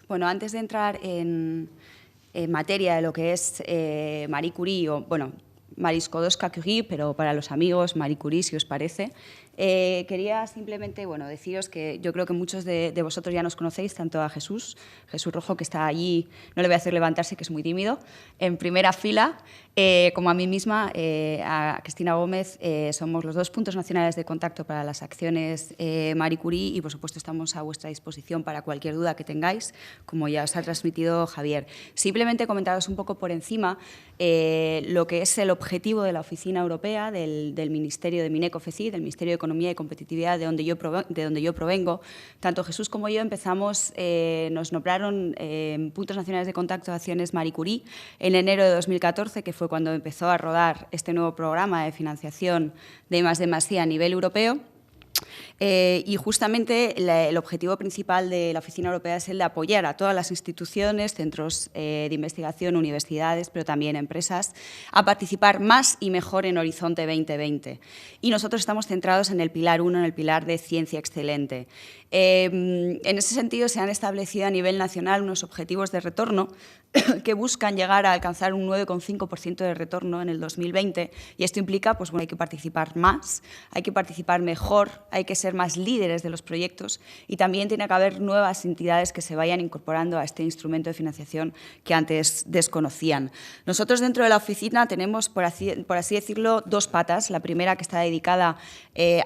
Bueno, antes de entrar en materia de lo que es Marie Curie, o bueno, Marie Skłodowska-Curie, pero para los amigos, Marie Curie, si os parece, quería simplemente deciros que yo creo que muchos de vosotros ya nos conocéis, tanto a Jesús Rojo, que está allí, no le voy a hacer levantarse, que es muy tímido, en primera fila, como a mí misma, a Cristina Gómez. Somos los dos puntos nacionales de contacto para las acciones Marie Curie y, por supuesto, estamos a vuestra disposición para cualquier duda que tengáis, como ya os ha transmitido Javier. Simplemente comentaros un poco por encima lo que es el objetivo de la Oficina Europea, del Ministerio de MINECO-FECID, del Ministerio de Economía y Competitividad, de donde yo provengo. Tanto Jesús como yo empezamos, nos nombraron puntos nacionales de contacto de acciones Marie Curie en enero de 2014, que fue cuando empezó a rodar este nuevo programa de financiación de I+D+I a nivel europeo. Y justamente el objetivo principal de la Oficina Europea es el de apoyar a todas las instituciones, centros de investigación, universidades, pero también empresas, a participar más y mejor en Horizonte 2020. Y nosotros estamos centrados en el pilar 1, en el pilar de ciencia excelente. En ese sentido, se han establecido a nivel nacional unos objetivos de retorno que buscan llegar a alcanzar un 9,5% de retorno en el 2020, y esto implica, pues bueno, hay que participar más, hay que participar mejor, hay que ser más líderes de los proyectos y también tiene que haber nuevas entidades que se vayan incorporando a este instrumento de financiación que antes desconocían. Nosotros dentro de la oficina tenemos, por así decirlo, dos patas. La primera, que está dedicada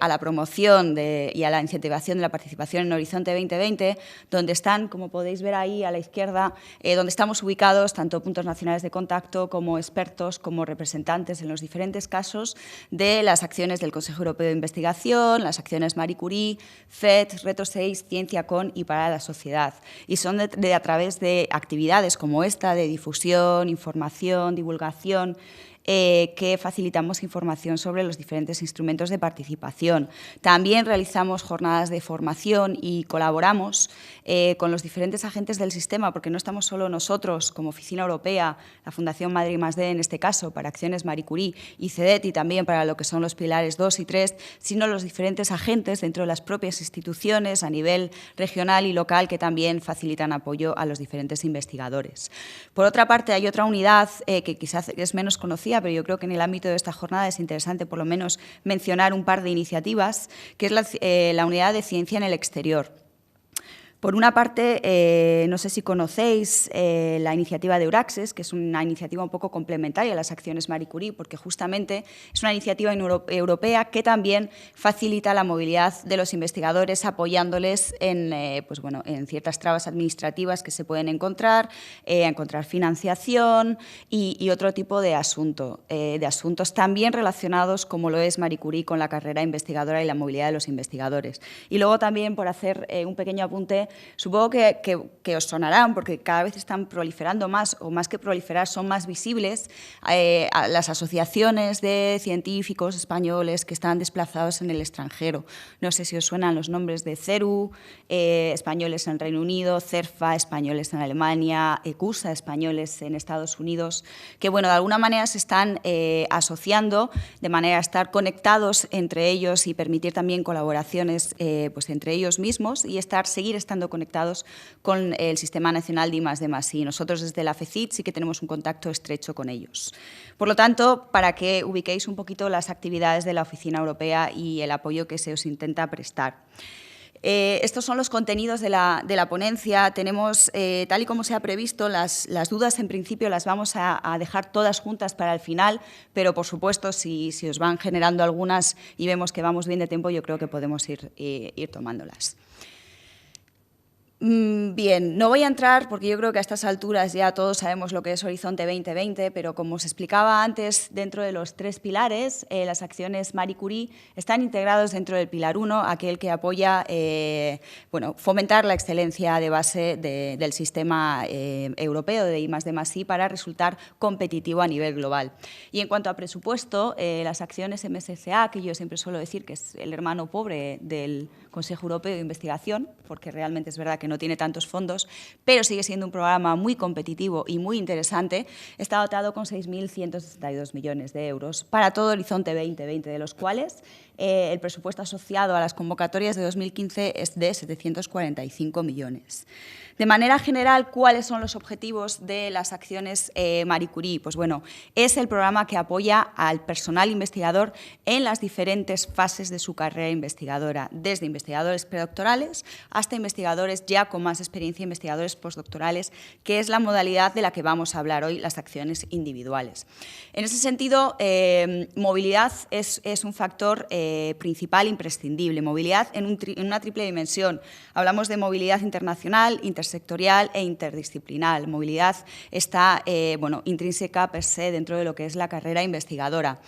a la promoción y a la incentivación de la participación en Horizonte 2020, donde están, como podéis ver ahí a la izquierda, donde estamos ubicados tanto puntos nacionales de contacto como expertos, como representantes en los diferentes casos de las acciones del Consejo Europeo de Investigación, las acciones Marie Curie, FED, Reto 6, Ciencia con y para la sociedad. Y son a través de actividades como esta, de difusión, información, divulgación, que facilitamos información sobre los diferentes instrumentos de participación. También realizamos jornadas de formación y colaboramos con los diferentes agentes del sistema, porque no estamos solo nosotros como Oficina Europea, la Fundación Madrid +D en este caso, para acciones Marie Curie, y CEDET, y también para lo que son los pilares 2 y 3, sino los diferentes agentes dentro de las propias instituciones a nivel regional y local que también facilitan apoyo a los diferentes investigadores. Por otra parte, hay otra unidad que quizás es menos conocida, pero yo creo que en el ámbito de esta jornada es interesante por lo menos mencionar un par de iniciativas, que es la unidad de ciencia en el exterior. Por una parte, no sé si conocéis la iniciativa de Euraxes, que es una iniciativa un poco complementaria a las acciones Marie Curie, porque justamente es una iniciativa europea que también facilita la movilidad de los investigadores, apoyándoles en ciertas trabas administrativas que se pueden encontrar, encontrar financiación y otro tipo de asuntos también relacionados, como lo es Marie Curie, con la carrera investigadora y la movilidad de los investigadores. Y luego también, por hacer un pequeño apunte, supongo que os sonarán, porque cada vez están proliferando más, o más que proliferar, son más visibles a las asociaciones de científicos españoles que están desplazados en el extranjero. No sé si os suenan los nombres de CERU, españoles en Reino Unido, CERFA, españoles en Alemania, ECUSA, españoles en Estados Unidos, que de alguna manera se están asociando de manera a estar conectados entre ellos y permitir también colaboraciones entre ellos mismos y seguir estando conectados con el Sistema Nacional de I+D+I. Nosotros desde la FECID sí que tenemos un contacto estrecho con ellos. Por lo tanto, para que ubiquéis un poquito las actividades de la Oficina Europea y el apoyo que se os intenta prestar. Estos son los contenidos de la ponencia. Tenemos, tal y como se ha previsto, las dudas en principio las vamos a dejar todas juntas para el final, pero por supuesto, si os van generando algunas y vemos que vamos bien de tiempo, yo creo que podemos ir tomándolas. Bien, no voy a entrar porque yo creo que a estas alturas ya todos sabemos lo que es Horizonte 2020, pero como os explicaba antes, dentro de los tres pilares, las acciones Marie Curie están integrados dentro del pilar 1, aquel que apoya fomentar la excelencia de base del sistema europeo de I+D+I para resultar competitivo a nivel global. Y en cuanto a presupuesto, las acciones MSCA, que yo siempre suelo decir que es el hermano pobre del Consejo Europeo de Investigación, porque realmente es verdad que no tiene tantos fondos, pero sigue siendo un programa muy competitivo y muy interesante. Está dotado con 6.162 millones de euros para todo Horizonte 2020, de los cuales el presupuesto asociado a las convocatorias de 2015 es de 745 millones. De manera general, ¿cuáles son los objetivos de las acciones Marie Curie? Pues bueno, es el programa que apoya al personal investigador en las diferentes fases de su carrera investigadora, desde investigadores predoctorales hasta investigadores ya con más experiencia, investigadores postdoctorales, que es la modalidad de la que vamos a hablar hoy, las acciones individuales. En ese sentido, movilidad es un factor principal, imprescindible. Movilidad en una triple dimensión. Hablamos de movilidad internacional, intersectorial e interdisciplinar. Movilidad está intrínseca per se dentro de lo que es la carrera investigadora.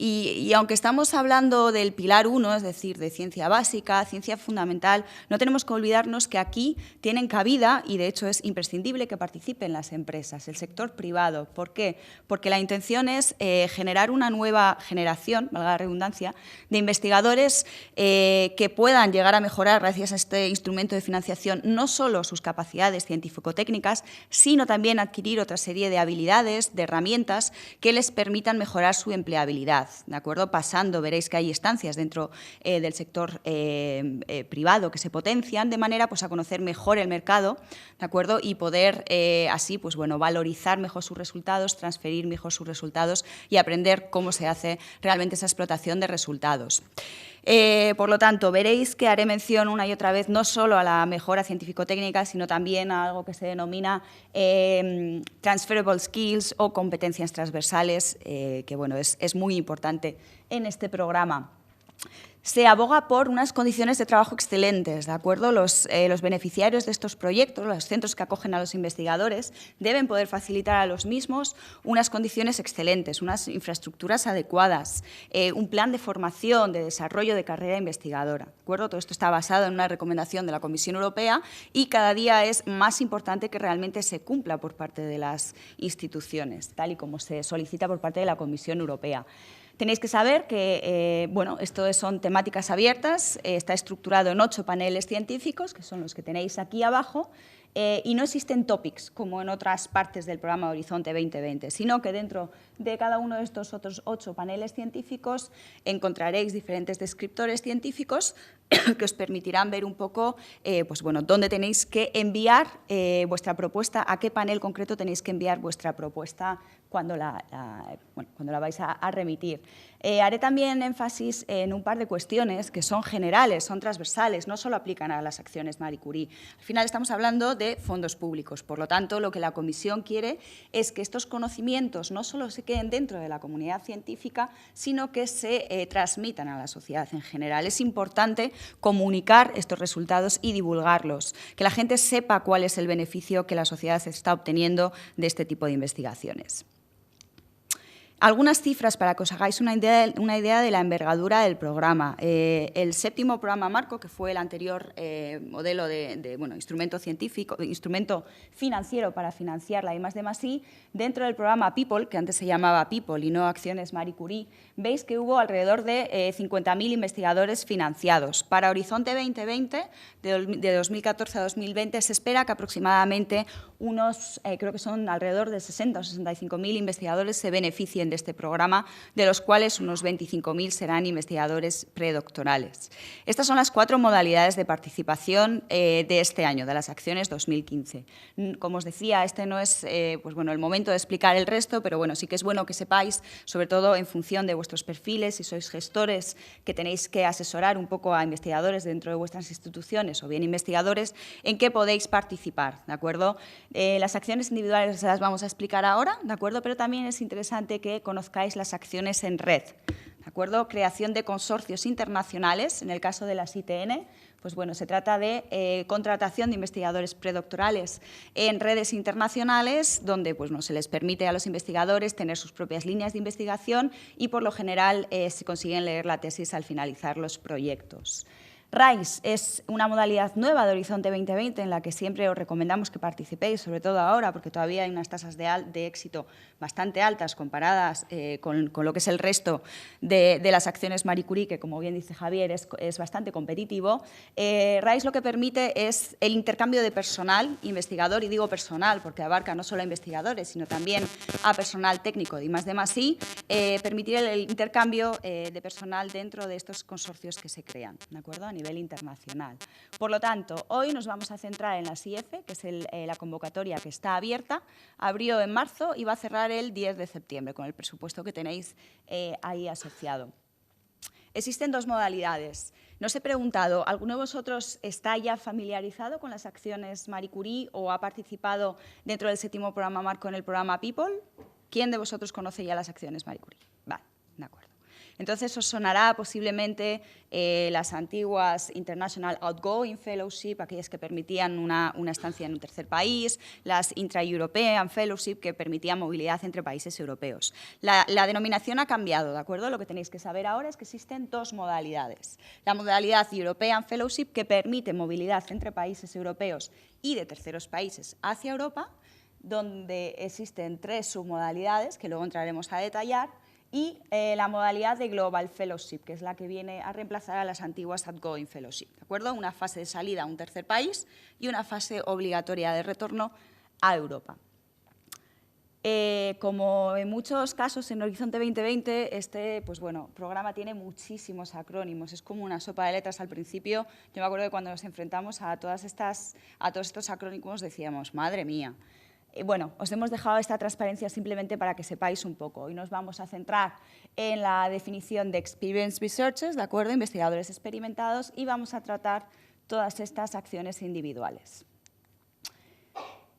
Y aunque estamos hablando del pilar 1, es decir, de ciencia básica, ciencia fundamental, no tenemos que olvidarnos que aquí tienen cabida, y de hecho es imprescindible que participen las empresas, el sector privado. ¿Por qué? Porque la intención es generar una nueva generación, valga la redundancia, de investigadores que puedan llegar a mejorar, gracias a este instrumento de financiación, no solo sus capacidades científico-técnicas, sino también adquirir otra serie de habilidades, de herramientas que les permitan mejorar su empleabilidad. ¿De acuerdo? Pasando, veréis que hay estancias dentro del sector privado que se potencian de manera a conocer mejor el mercado, ¿de acuerdo? Y poder así valorizar mejor sus resultados, transferir mejor sus resultados y aprender cómo se hace realmente esa explotación de resultados. Por lo tanto, veréis que haré mención una y otra vez no solo a la mejora científico-técnica, sino también a algo que se denomina transferable skills o competencias transversales, que es muy importante en este programa. Se aboga por unas condiciones de trabajo excelentes, ¿de acuerdo? Los beneficiarios de estos proyectos, los centros que acogen a los investigadores, deben poder facilitar a los mismos unas condiciones excelentes, unas infraestructuras adecuadas, un plan de formación, de desarrollo de carrera investigadora, ¿de acuerdo? Todo esto está basado en una recomendación de la Comisión Europea y cada día es más importante que realmente se cumpla por parte de las instituciones, tal y como se solicita por parte de la Comisión Europea. Tenéis que saber que esto son temáticas abiertas, está estructurado en 8 paneles científicos, que son los que tenéis aquí abajo, y no existen topics, como en otras partes del programa Horizonte 2020, sino que dentro de cada uno de estos otros 8 paneles científicos encontraréis diferentes descriptores científicos que os permitirán ver un poco dónde tenéis que enviar vuestra propuesta, a qué panel concreto tenéis que enviar vuestra propuesta cuando la vais a remitir. Haré también énfasis en un par de cuestiones que son generales, son transversales, no solo aplican a las acciones Marie Curie. Al final estamos hablando de fondos públicos, por lo tanto, lo que la Comisión quiere es que estos conocimientos no solo se queden dentro de la comunidad científica, sino que se transmitan a la sociedad en general. Es importante comunicar estos resultados y divulgarlos, que la gente sepa cuál es el beneficio que la sociedad está obteniendo de este tipo de investigaciones. Algunas cifras para que os hagáis una idea de la envergadura del programa. El 7º programa marco, que fue el anterior modelo de instrumento financiero para financiar la I+D+I, dentro del programa People, que antes se llamaba People y no Acciones Marie Curie, veis que hubo alrededor de 50.000 investigadores financiados. Para Horizonte 2020, de 2014 a 2020, se espera que aproximadamente creo que son alrededor de 60 o 65.000 investigadores se beneficien de este programa, de los cuales unos 25.000 serán investigadores predoctorales. Estas son las 4 modalidades de participación de este año, de las acciones 2015. Como os decía, este no es el momento de explicar el resto, pero sí que es bueno que sepáis, sobre todo en función de vuestros perfiles, si sois gestores que tenéis que asesorar un poco a investigadores dentro de vuestras instituciones o bien investigadores, en qué podéis participar, ¿de acuerdo? Las acciones individuales las vamos a explicar ahora, ¿de acuerdo? Pero también es interesante que conozcáis las acciones en red, ¿de acuerdo? Creación de consorcios internacionales, en el caso de las ITN, se trata de contratación de investigadores predoctorales en redes internacionales, donde se les permite a los investigadores tener sus propias líneas de investigación y, por lo general, se consiguen leer la tesis al finalizar los proyectos. RISE es una modalidad nueva de Horizonte 2020 en la que siempre os recomendamos que participéis, sobre todo ahora, porque todavía hay unas tasas de éxito bastante altas comparadas con lo que es el resto de las acciones Marie Curie, que, como bien dice Javier, es bastante competitivo. RISE lo que permite es el intercambio de personal investigador, y digo personal porque abarca no solo a investigadores, sino también a personal técnico de I+D+I, permitir el intercambio de personal dentro de estos consorcios que se crean, ¿de acuerdo?, a nivel internacional. Por lo tanto, hoy nos vamos a centrar en la SIEF, que es la convocatoria que está abierta, abrió en marzo y va a cerrar el 10 de septiembre, con el presupuesto que tenéis ahí asociado. Existen dos modalidades. No os he preguntado, ¿alguno de vosotros está ya familiarizado con las acciones Marie Curie o ha participado dentro del 7º programa marco en el programa People? ¿Quién de vosotros conoce ya las acciones Marie Curie? Vale, de acuerdo. Entonces, os sonará posiblemente las antiguas International Outgoing Fellowship, aquellas que permitían una estancia en un tercer país, las Intra-European Fellowship, que permitían movilidad entre países europeos. La denominación ha cambiado, ¿de acuerdo? Lo que tenéis que saber ahora es que existen dos modalidades. La modalidad European Fellowship, que permite movilidad entre países europeos y de terceros países hacia Europa, donde existen 3 submodalidades, que luego entraremos a detallar, y la modalidad de Global Fellowship, que es la que viene a reemplazar a las antiguas Outgoing Fellowship, ¿de acuerdo? Una fase de salida a un tercer país y una fase obligatoria de retorno a Europa. Como en muchos casos en Horizonte 2020, este programa tiene muchísimos acrónimos, es como una sopa de letras al principio. Yo me acuerdo que cuando nos enfrentamos a todos estos acrónimos decíamos, madre mía. Bueno, os hemos dejado esta transparencia simplemente para que sepáis un poco. Hoy nos vamos a centrar en la definición de Experienced Researchers, ¿de acuerdo?, investigadores experimentados, y vamos a tratar todas estas acciones individuales.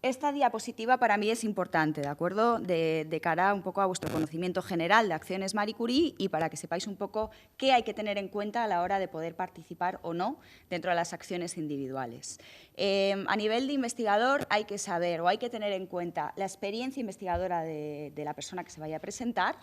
Esta diapositiva para mí es importante, ¿de acuerdo?, de cara un poco a vuestro conocimiento general de acciones Marie Curie y para que sepáis un poco qué hay que tener en cuenta a la hora de poder participar o no dentro de las acciones individuales. A nivel de investigador hay que saber o hay que tener en cuenta la experiencia investigadora de la persona que se vaya a presentar,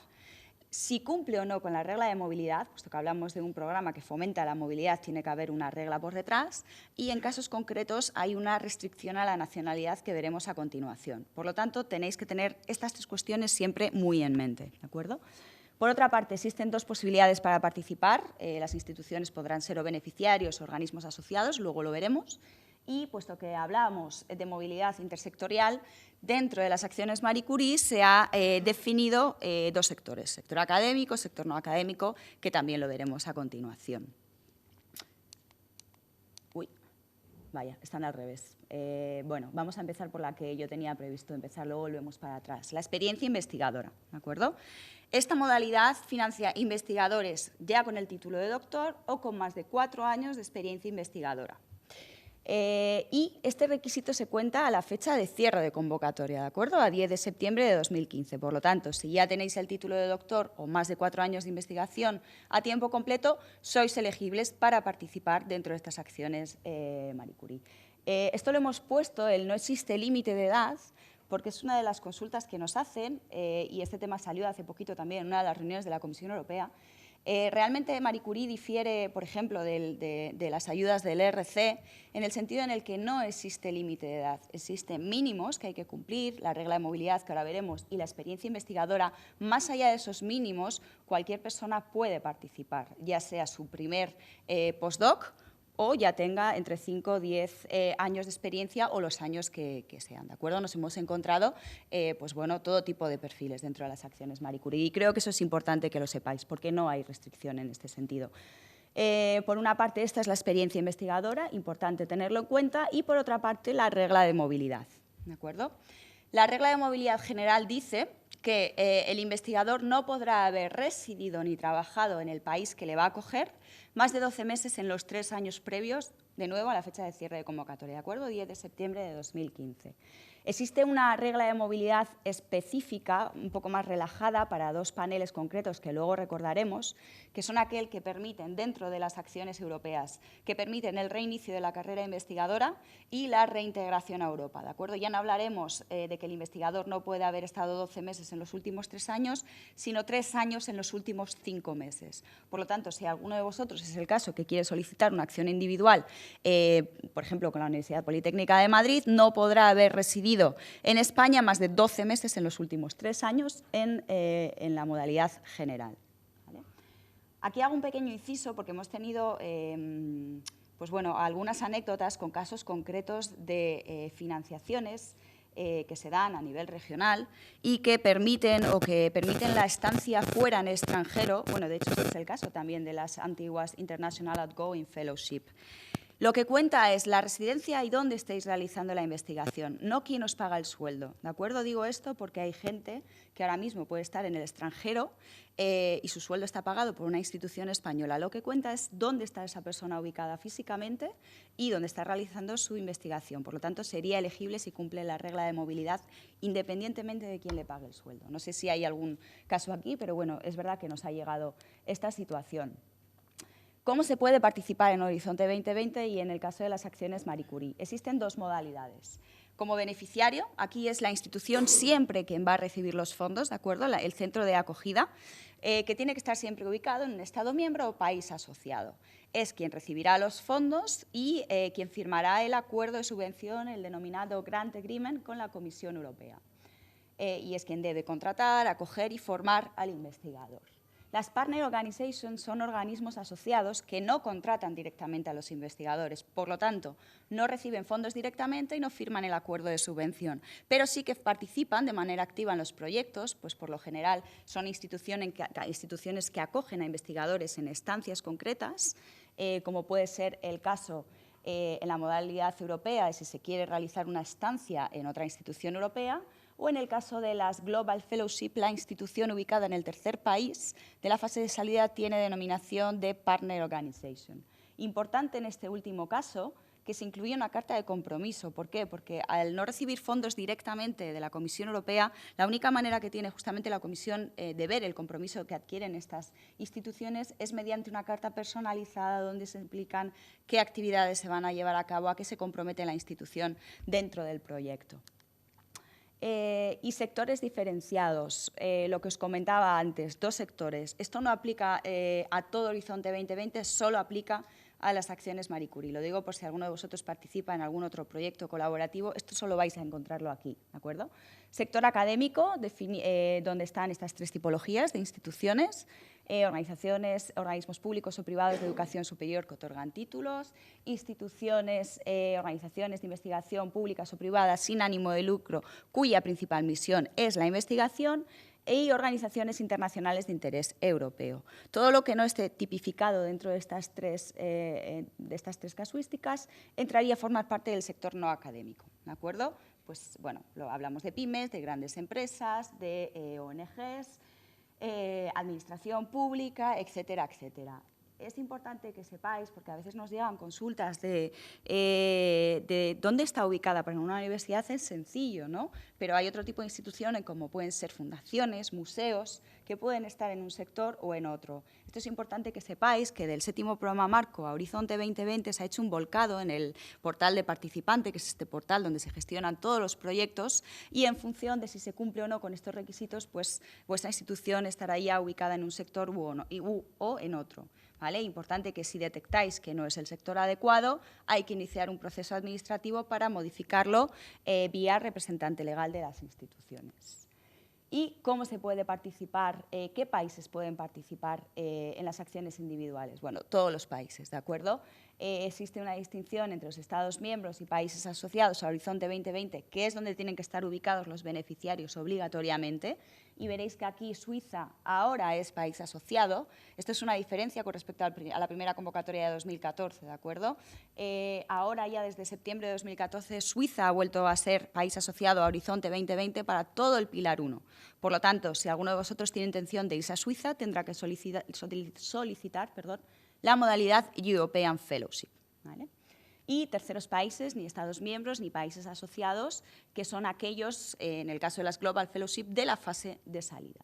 si cumple o no con la regla de movilidad, puesto que hablamos de un programa que fomenta la movilidad, tiene que haber una regla por detrás, y en casos concretos hay una restricción a la nacionalidad que veremos a continuación. Por lo tanto, tenéis que tener estas 3 cuestiones siempre muy en mente, ¿de acuerdo? Por otra parte, existen 2 posibilidades para participar. Las instituciones podrán ser o beneficiarios o organismos asociados, luego lo veremos. Y puesto que hablamos de movilidad intersectorial, dentro de las acciones Marie Curie se ha definido 2 sectores, sector académico, sector no académico, que también lo veremos a continuación. Uy, vaya, están al revés. Bueno, vamos a empezar por la que yo tenía previsto empezar, luego volvemos para atrás. La experiencia investigadora, ¿de acuerdo? Esta modalidad financia investigadores ya con el título de doctor o con más de 4 años de experiencia investigadora. Y este requisito se cuenta a la fecha de cierre de convocatoria, ¿de acuerdo?, a 10 de septiembre de 2015. Por lo tanto, si ya tenéis el título de doctor o más de 4 años de investigación a tiempo completo, sois elegibles para participar dentro de estas acciones Marie Curie. Esto lo hemos puesto, el no existe límite de edad, porque es una de las consultas que nos hacen, y este tema salió hace poquito también en una de las reuniones de la Comisión Europea. Realmente Marie Curie difiere, por ejemplo, de las ayudas del ERC en el sentido en el que no existe límite de edad. Existen mínimos que hay que cumplir, la regla de movilidad que ahora veremos y la experiencia investigadora. Más allá de esos mínimos, cualquier persona puede participar, ya sea su primer postdoc o ya tenga entre 5 o 10 años de experiencia o los años que sean, ¿de acuerdo? Nos hemos encontrado todo tipo de perfiles dentro de las acciones Marie Curie y creo que eso es importante que lo sepáis porque no hay restricción en este sentido. Por una parte, esta es la experiencia investigadora, importante tenerlo en cuenta, y por otra parte, la regla de movilidad, ¿de acuerdo? La regla de movilidad general dice que el investigador no podrá haber residido ni trabajado en el país que le va a acoger más de 12 meses en los 3 años previos, de nuevo, a la fecha de cierre de convocatoria, ¿de acuerdo? 10 de septiembre de 2015. Existe una regla de movilidad específica, un poco más relajada, para dos paneles concretos que luego recordaremos, que son aquel que permiten, dentro de las acciones europeas, que permiten el reinicio de la carrera investigadora y la reintegración a Europa. ¿De acuerdo? Ya no hablaremos de que el investigador no puede haber estado 12 meses en los últimos 3 años, sino 3 años en los últimos 5 meses. Por lo tanto, si alguno de vosotros es el caso que quiere solicitar una acción individual, por ejemplo, con la Universidad Politécnica de Madrid, no podrá haber residido en España más de 12 meses en los últimos 3 años en la modalidad general. ¿Vale? Aquí hago un pequeño inciso porque hemos tenido pues bueno, algunas anécdotas con casos concretos de financiaciones que se dan a nivel regional y que permiten la estancia fuera en el extranjero. Bueno, de hecho, este es el caso también de las antiguas International Outgoing Fellowship. Lo que cuenta es la residencia y dónde estáis realizando la investigación, no quién os paga el sueldo. ¿De acuerdo? Digo esto porque hay gente que ahora mismo puede estar en el extranjero y su sueldo está pagado por una institución española. Lo que cuenta es dónde está esa persona ubicada físicamente y dónde está realizando su investigación. Por lo tanto, sería elegible si cumple la regla de movilidad independientemente de quién le pague el sueldo. No sé si hay algún caso aquí, pero bueno, es verdad que nos ha llegado esta situación. ¿Cómo se puede participar en Horizonte 2020 y en el caso de las acciones Marie Curie? Existen dos modalidades. Como beneficiario, aquí es la institución siempre quien va a recibir los fondos, ¿de acuerdo? El centro de acogida, que tiene que estar siempre ubicado en un Estado miembro o país asociado. Es quien recibirá los fondos y quien firmará el acuerdo de subvención, el denominado Grant Agreement, con la Comisión Europea. Y es quien debe contratar, acoger y formar al investigador. Las Partner Organizations son organismos asociados que no contratan directamente a los investigadores, por lo tanto, no reciben fondos directamente y no firman el acuerdo de subvención, pero sí que participan de manera activa en los proyectos, pues por lo general son instituciones que acogen a investigadores en estancias concretas, como puede ser el caso en la modalidad europea, si se quiere realizar una estancia en otra institución europea, o en el caso de las Global Fellowship, la institución ubicada en el tercer país de la fase de salida tiene denominación de Partner Organization. Importante en este último caso que se incluya una carta de compromiso. ¿Por qué? Porque al no recibir fondos directamente de la Comisión Europea, la única manera que tiene justamente la Comisión de ver el compromiso que adquieren estas instituciones es mediante una carta personalizada donde se explican qué actividades se van a llevar a cabo, a qué se compromete la institución dentro del proyecto. Y sectores diferenciados, lo que os comentaba antes, 2 sectores. Esto no aplica a todo Horizonte 2020, solo aplica a las acciones Marie Curie. Lo digo por si alguno de vosotros participa en algún otro proyecto colaborativo, esto solo vais a encontrarlo aquí, ¿de acuerdo? Sector académico, donde están estas 3 tipologías de instituciones, organizaciones, organismos públicos o privados de educación superior que otorgan títulos, instituciones, organizaciones de investigación públicas o privadas sin ánimo de lucro cuya principal misión es la investigación, y organizaciones internacionales de interés europeo. Todo lo que no esté tipificado dentro de estas tres casuísticas entraría a formar parte del sector no académico, ¿de acuerdo? Pues bueno, hablamos de pymes, de grandes empresas, de ONGs, administración pública, etcétera, etcétera. Es importante que sepáis, porque a veces nos llegan consultas de dónde está ubicada, porque en una universidad es sencillo, ¿no? Pero hay otro tipo de instituciones, como pueden ser fundaciones, museos, que pueden estar en un sector o en otro. Esto es importante que sepáis que del 7º programa marco a Horizonte 2020 se ha hecho un volcado en el portal de participante, que es este portal donde se gestionan todos los proyectos, y en función de si se cumple o no con estos requisitos, pues vuestra institución estará ya ubicada en un sector o en otro. ¿Vale? Importante que si detectáis que no es el sector adecuado, hay que iniciar un proceso administrativo para modificarlo vía representante legal de las instituciones. ¿Y cómo se puede participar? ¿Qué países pueden participar en las acciones individuales? Bueno, todos los países, ¿de acuerdo? Existe una distinción entre los Estados miembros y países asociados a Horizonte 2020, que es donde tienen que estar ubicados los beneficiarios obligatoriamente, y veréis que aquí Suiza ahora es país asociado. Esto es una diferencia con respecto a la primera convocatoria de 2014, ¿de acuerdo? Ahora ya desde septiembre de 2014 Suiza ha vuelto a ser país asociado a Horizonte 2020 para todo el pilar 1. Por lo tanto, si alguno de vosotros tiene intención de irse a Suiza, tendrá que solicitar la modalidad European Fellowship, ¿vale? y terceros países, ni Estados miembros, ni países asociados, que son aquellos, en el caso de las Global Fellowship, de la fase de salida.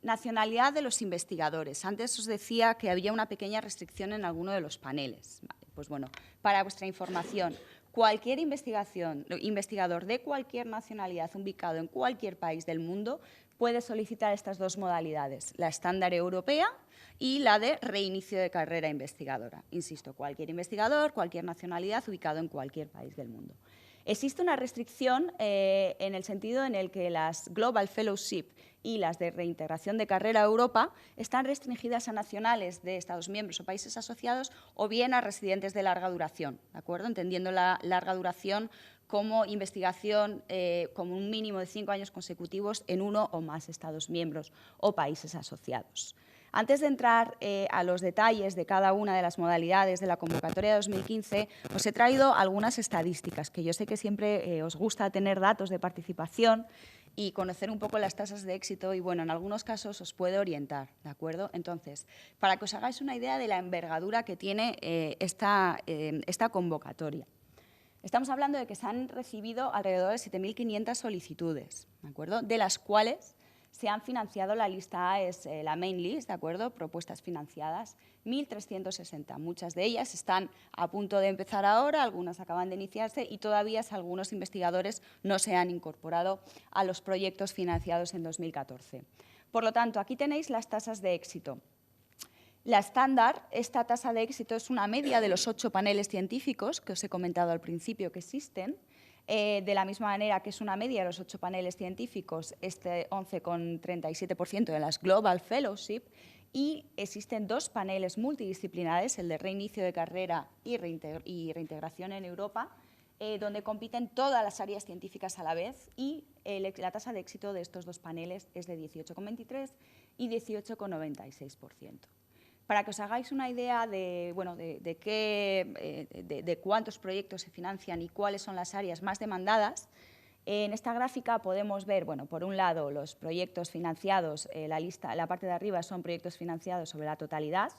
Nacionalidad de los investigadores. Antes os decía que había una pequeña restricción en alguno de los paneles. Vale, pues bueno, para vuestra información, cualquier investigador de cualquier nacionalidad ubicado en cualquier país del mundo puede solicitar estas dos modalidades, la estándar europea y la de reinicio de carrera investigadora. Insisto, cualquier investigador, cualquier nacionalidad ubicado en cualquier país del mundo. Existe una restricción en el sentido en el que las Global Fellowship y las de reintegración de carrera a Europa están restringidas a nacionales de Estados miembros o países asociados o bien a residentes de larga duración, ¿de acuerdo? Entendiendo la larga duración como investigación como un mínimo de 5 años consecutivos en uno o más Estados miembros o países asociados. Antes de entrar a los detalles de cada una de las modalidades de la convocatoria de 2015, os he traído algunas estadísticas, que yo sé que siempre os gusta tener datos de participación y conocer un poco las tasas de éxito y, bueno, en algunos casos os puede orientar, ¿de acuerdo? Entonces, para que os hagáis una idea de la envergadura que tiene esta convocatoria. Estamos hablando de que se han recibido alrededor de 7.500 solicitudes, ¿de acuerdo? De las cuales se han financiado, la lista A es la main list, ¿de acuerdo? Propuestas financiadas, 1.360. Muchas de ellas están a punto de empezar ahora, algunas acaban de iniciarse y todavía algunos investigadores no se han incorporado a los proyectos financiados en 2014. Por lo tanto, aquí tenéis las tasas de éxito. La estándar, esta tasa de éxito es una media de los 8 paneles científicos que os he comentado al principio que existen. De la misma manera que es una media de los 8 paneles científicos, este 11,37% de las Global Fellowship, y existen 2 paneles multidisciplinares, el de reinicio de carrera y reintegración en Europa, donde compiten todas las áreas científicas a la vez, y la tasa de éxito de estos 2 paneles es de 18,23 y 18,96%. Para que os hagáis una idea de, bueno, de cuántos proyectos se financian y cuáles son las áreas más demandadas, en esta gráfica podemos ver, bueno, por un lado, los proyectos financiados, la parte de arriba son proyectos financiados sobre la totalidad,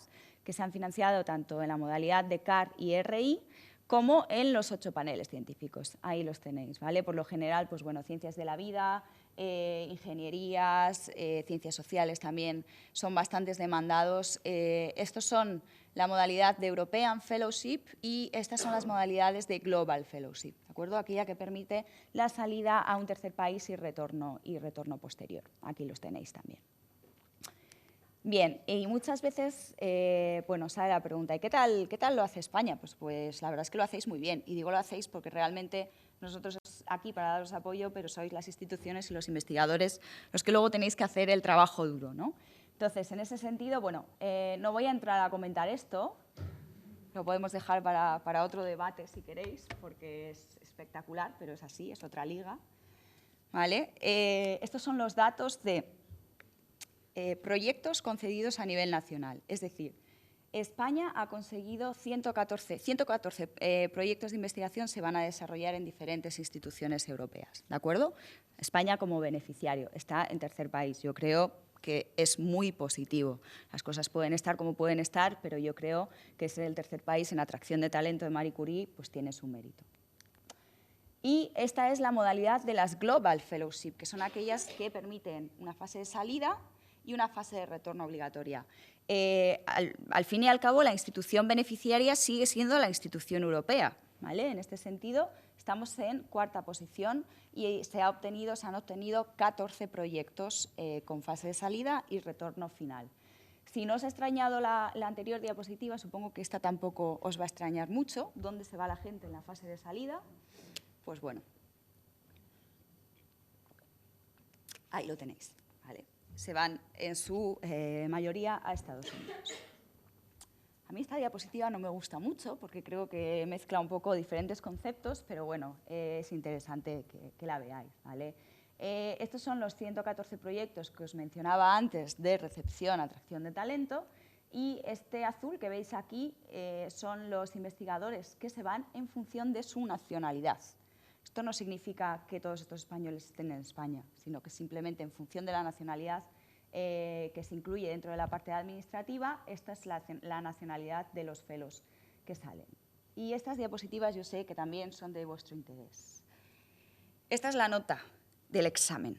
que se han financiado tanto en la modalidad de CAR y RI, como en los 8 paneles científicos. Ahí los tenéis, ¿vale? Por lo general, pues bueno, ciencias de la vida, ingenierías, ciencias sociales también son bastantes demandados. Estos son la modalidad de European Fellowship y estas son las modalidades de Global Fellowship, ¿de acuerdo? Aquella que permite la salida a un tercer país y retorno posterior. Aquí los tenéis también. Bien, y muchas veces bueno, sale la pregunta, ¿y qué tal lo hace España? Pues la verdad es que lo hacéis muy bien, y digo lo hacéis porque realmente nosotros aquí para daros apoyo, pero sois las instituciones y los investigadores los que luego tenéis que hacer el trabajo duro, ¿no? Entonces, en ese sentido, bueno, no voy a entrar a comentar esto, lo podemos dejar para otro debate si queréis, porque es espectacular, pero es así, es otra liga, ¿vale? Estos son los datos de proyectos concedidos a nivel nacional. Es decir, España ha conseguido 114 proyectos de investigación se van a desarrollar en diferentes instituciones europeas, ¿de acuerdo? España como beneficiario está en tercer país. Yo creo que es muy positivo. Las cosas pueden estar como pueden estar, pero yo creo que ser el tercer país en atracción de talento de Marie Curie pues tiene su mérito. Y esta es la modalidad de las Global Fellowship, que son aquellas que permiten una fase de salida y una fase de retorno obligatoria. Al fin y al cabo, la institución beneficiaria sigue siendo la institución europea, ¿vale? En este sentido, estamos en 4ª posición y se han obtenido 14 proyectos con fase de salida y retorno final. Si no os ha extrañado la anterior diapositiva, supongo que esta tampoco os va a extrañar mucho. ¿Dónde se va la gente en la fase de salida? Pues bueno, ahí lo tenéis, ¿vale? Se van en su mayoría a Estados Unidos. A mí esta diapositiva no me gusta mucho porque creo que mezcla un poco diferentes conceptos, pero bueno, es interesante que la veáis, ¿vale? Estos son los 114 proyectos que os mencionaba antes de recepción, atracción de talento, y este azul que veis aquí son los investigadores que se van en función de su nacionalidad. Esto no significa que todos estos españoles estén en España, sino que simplemente en función de la nacionalidad que se incluye dentro de la parte administrativa. Esta es la nacionalidad de los fellows que salen. Y estas diapositivas yo sé que también son de vuestro interés. Esta es la nota del examen,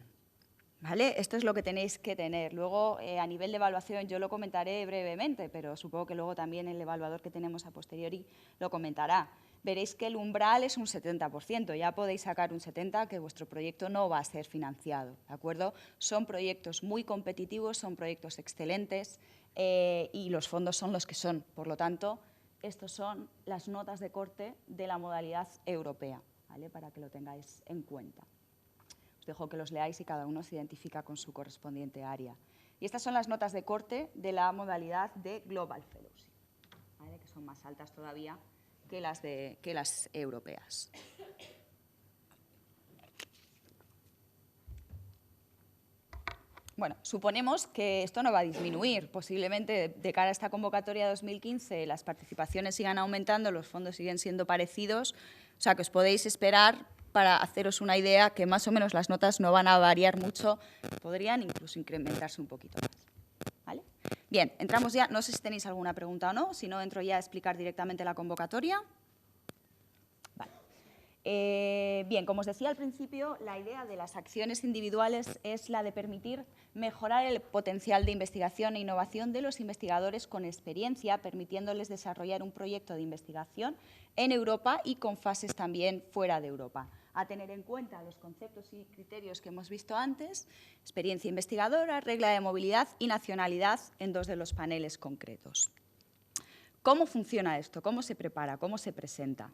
¿vale? Esto es lo que tenéis que tener. Luego, a nivel de evaluación, yo lo comentaré brevemente, pero supongo que luego también el evaluador que tenemos a posteriori lo comentará. Veréis que el umbral es un 70%, ya podéis sacar un 70%, que vuestro proyecto no va a ser financiado, ¿de acuerdo? Son proyectos muy competitivos, son proyectos excelentes y los fondos son los que son. Por lo tanto, estas son las notas de corte de la modalidad europea, ¿vale? Para que lo tengáis en cuenta. Os dejo que los leáis y cada uno se identifica con su correspondiente área. Y estas son las notas de corte de la modalidad de Global Fellowship, ¿vale? Que son más altas todavía que las europeas. Bueno, suponemos que esto no va a disminuir. Posiblemente de cara a esta convocatoria 2015 las participaciones sigan aumentando, los fondos siguen siendo parecidos, o sea que os podéis esperar, para haceros una idea, que más o menos las notas no van a variar mucho, podrían incluso incrementarse un poquito más. ¿Vale? Bien, entramos ya, no sé si tenéis alguna pregunta o no, si no entro ya a explicar directamente la convocatoria. Bien, como os decía al principio, la idea de las acciones individuales es la de permitir mejorar el potencial de investigación e innovación de los investigadores con experiencia, permitiéndoles desarrollar un proyecto de investigación en Europa y con fases también fuera de Europa. A tener en cuenta los conceptos y criterios que hemos visto antes: experiencia investigadora, regla de movilidad y nacionalidad en dos de los paneles concretos. ¿Cómo funciona esto? ¿Cómo se prepara? ¿Cómo se presenta?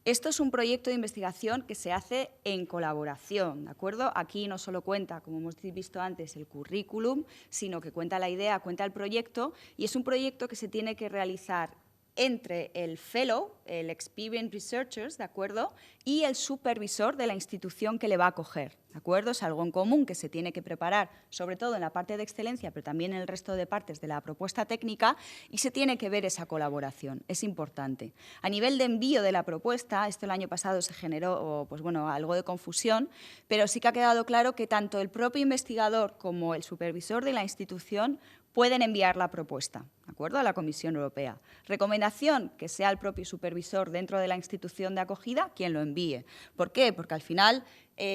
Esto es un proyecto de investigación que se hace en colaboración, ¿de acuerdo? Aquí no solo cuenta, como hemos visto antes, el currículum, sino que cuenta la idea, cuenta el proyecto, y es un proyecto que se tiene que realizar entre el fellow, el experienced researchers, ¿de acuerdo?, y el supervisor de la institución que le va a acoger, ¿de acuerdo? Es algo en común que se tiene que preparar, sobre todo en la parte de excelencia, pero también en el resto de partes de la propuesta técnica, y se tiene que ver esa colaboración, es importante. A nivel de envío de la propuesta, esto el año pasado se generó, pues bueno, algo de confusión, pero sí que ha quedado claro que tanto el propio investigador como el supervisor de la institución pueden enviar la propuesta, ¿de acuerdo?, a la Comisión Europea. Recomendación: que sea el propio supervisor dentro de la institución de acogida quien lo envíe. ¿Por qué? Porque al final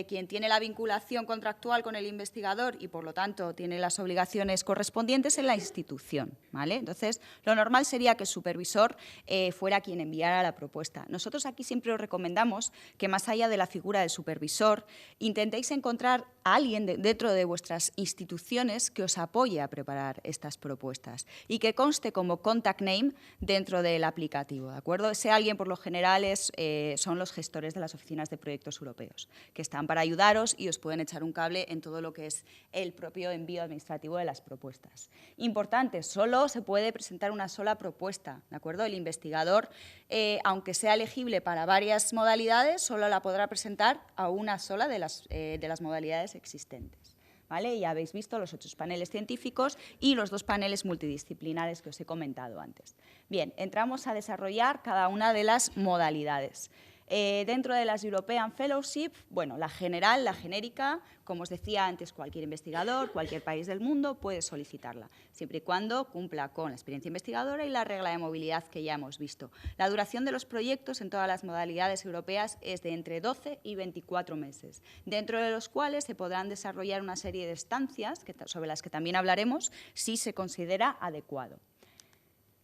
quien tiene la vinculación contractual con el investigador y, por lo tanto, tiene las obligaciones correspondientes en la institución, ¿vale? Entonces, lo normal sería que el supervisor fuera quien enviara la propuesta. Nosotros aquí siempre os recomendamos que, más allá de la figura del supervisor, intentéis encontrar a alguien dentro de vuestras instituciones que os apoye a preparar estas propuestas y que conste como contact name dentro del aplicativo, ¿de acuerdo? Ese alguien, por lo general, son los gestores de las oficinas de proyectos europeos, que están para ayudaros y os pueden echar un cable en todo lo que es el propio envío administrativo de las propuestas. Importante: solo se puede presentar una sola propuesta, ¿de acuerdo? El investigador, aunque sea elegible para varias modalidades, solo la podrá presentar a una sola de las modalidades existentes, ¿vale? Ya habéis visto los 8 paneles científicos y los 2 paneles multidisciplinares que os he comentado antes. Bien, entramos a desarrollar cada una de las modalidades. Dentro de las European Fellowship, bueno, la general, la genérica, como os decía antes, cualquier investigador, cualquier país del mundo puede solicitarla, siempre y cuando cumpla con la experiencia investigadora y la regla de movilidad que ya hemos visto. La duración de los proyectos en todas las modalidades europeas es de entre 12 y 24 meses, dentro de los cuales se podrán desarrollar una serie de estancias sobre las que también hablaremos si se considera adecuado.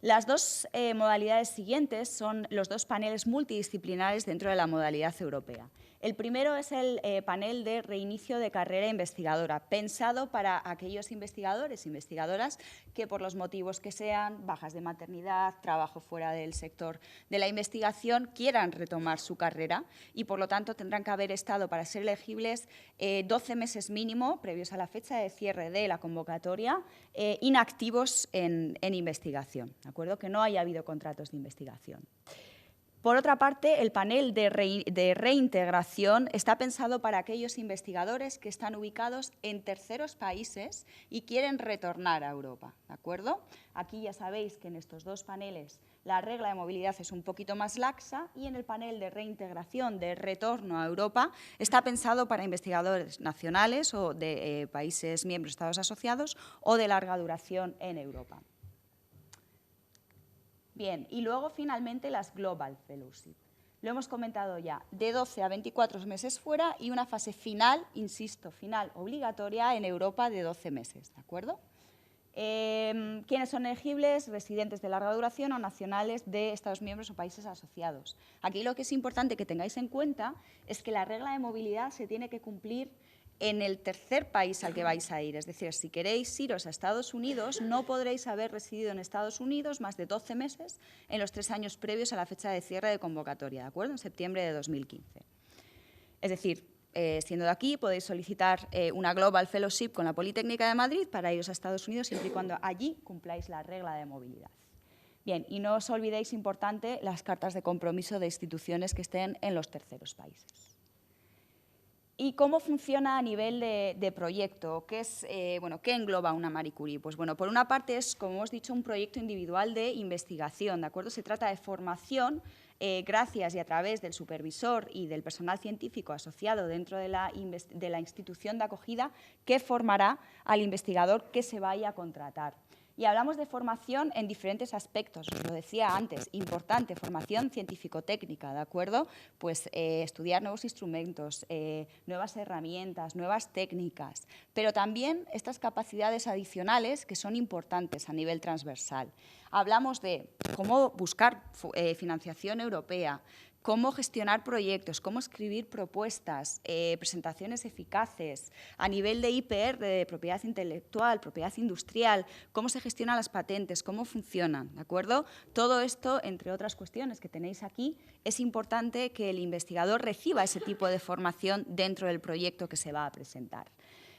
Las 2 modalidades siguientes son los 2 paneles multidisciplinares dentro de la modalidad europea. El primero es el panel de reinicio de carrera investigadora, pensado para aquellos investigadores e investigadoras que, por los motivos que sean, bajas de maternidad, trabajo fuera del sector de la investigación, quieran retomar su carrera y, por lo tanto, tendrán que haber estado, para ser elegibles, 12 meses mínimo, previos a la fecha de cierre de la convocatoria, inactivos en investigación, ¿de acuerdo? Que no haya habido contratos de investigación. Por otra parte, el panel de reintegración está pensado para aquellos investigadores que están ubicados en terceros países y quieren retornar a Europa, ¿de acuerdo? Aquí ya sabéis que en estos 2 paneles la regla de movilidad es un poquito más laxa y en el panel de reintegración, de retorno a Europa, está pensado para investigadores nacionales o de países miembros, estados asociados o de larga duración en Europa. Bien, y luego finalmente las Global Fellowship. Lo hemos comentado ya, de 12 a 24 meses fuera y una fase final, insisto, final obligatoria en Europa de 12 meses, ¿de acuerdo? ¿Quiénes son elegibles? Residentes de larga duración o nacionales de Estados miembros o países asociados. Aquí lo que es importante que tengáis en cuenta es que la regla de movilidad se tiene que cumplir en el tercer país al que vais a ir. Es decir, si queréis iros a Estados Unidos, no podréis haber residido en Estados Unidos más de 12 meses en los 3 años previos a la fecha de cierre de convocatoria, ¿de acuerdo? En septiembre de 2015. Es decir, siendo de aquí, podéis solicitar una Global Fellowship con la Politécnica de Madrid para iros a Estados Unidos siempre y cuando allí cumpláis la regla de movilidad. Bien, y no os olvidéis, importante, las cartas de compromiso de instituciones que estén en los terceros países. ¿Y cómo funciona a nivel de proyecto? ¿Qué engloba una Marie Curie? Pues bueno, por una parte es, como hemos dicho, un proyecto individual de investigación, ¿de acuerdo? Se trata de formación gracias y a través del supervisor y del personal científico asociado dentro de la institución de acogida que formará al investigador que se vaya a contratar. Y hablamos de formación en diferentes aspectos, os lo decía antes, importante, formación científico-técnica, ¿de acuerdo? Pues estudiar nuevos instrumentos, nuevas herramientas, nuevas técnicas, pero también estas capacidades adicionales que son importantes a nivel transversal. Hablamos de cómo buscar financiación europea, cómo gestionar proyectos, cómo escribir propuestas, presentaciones eficaces, a nivel de IPR, de propiedad intelectual, propiedad industrial, cómo se gestionan las patentes, cómo funcionan, ¿de acuerdo? Todo esto, entre otras cuestiones que tenéis aquí, es importante que el investigador reciba ese tipo de formación dentro del proyecto que se va a presentar.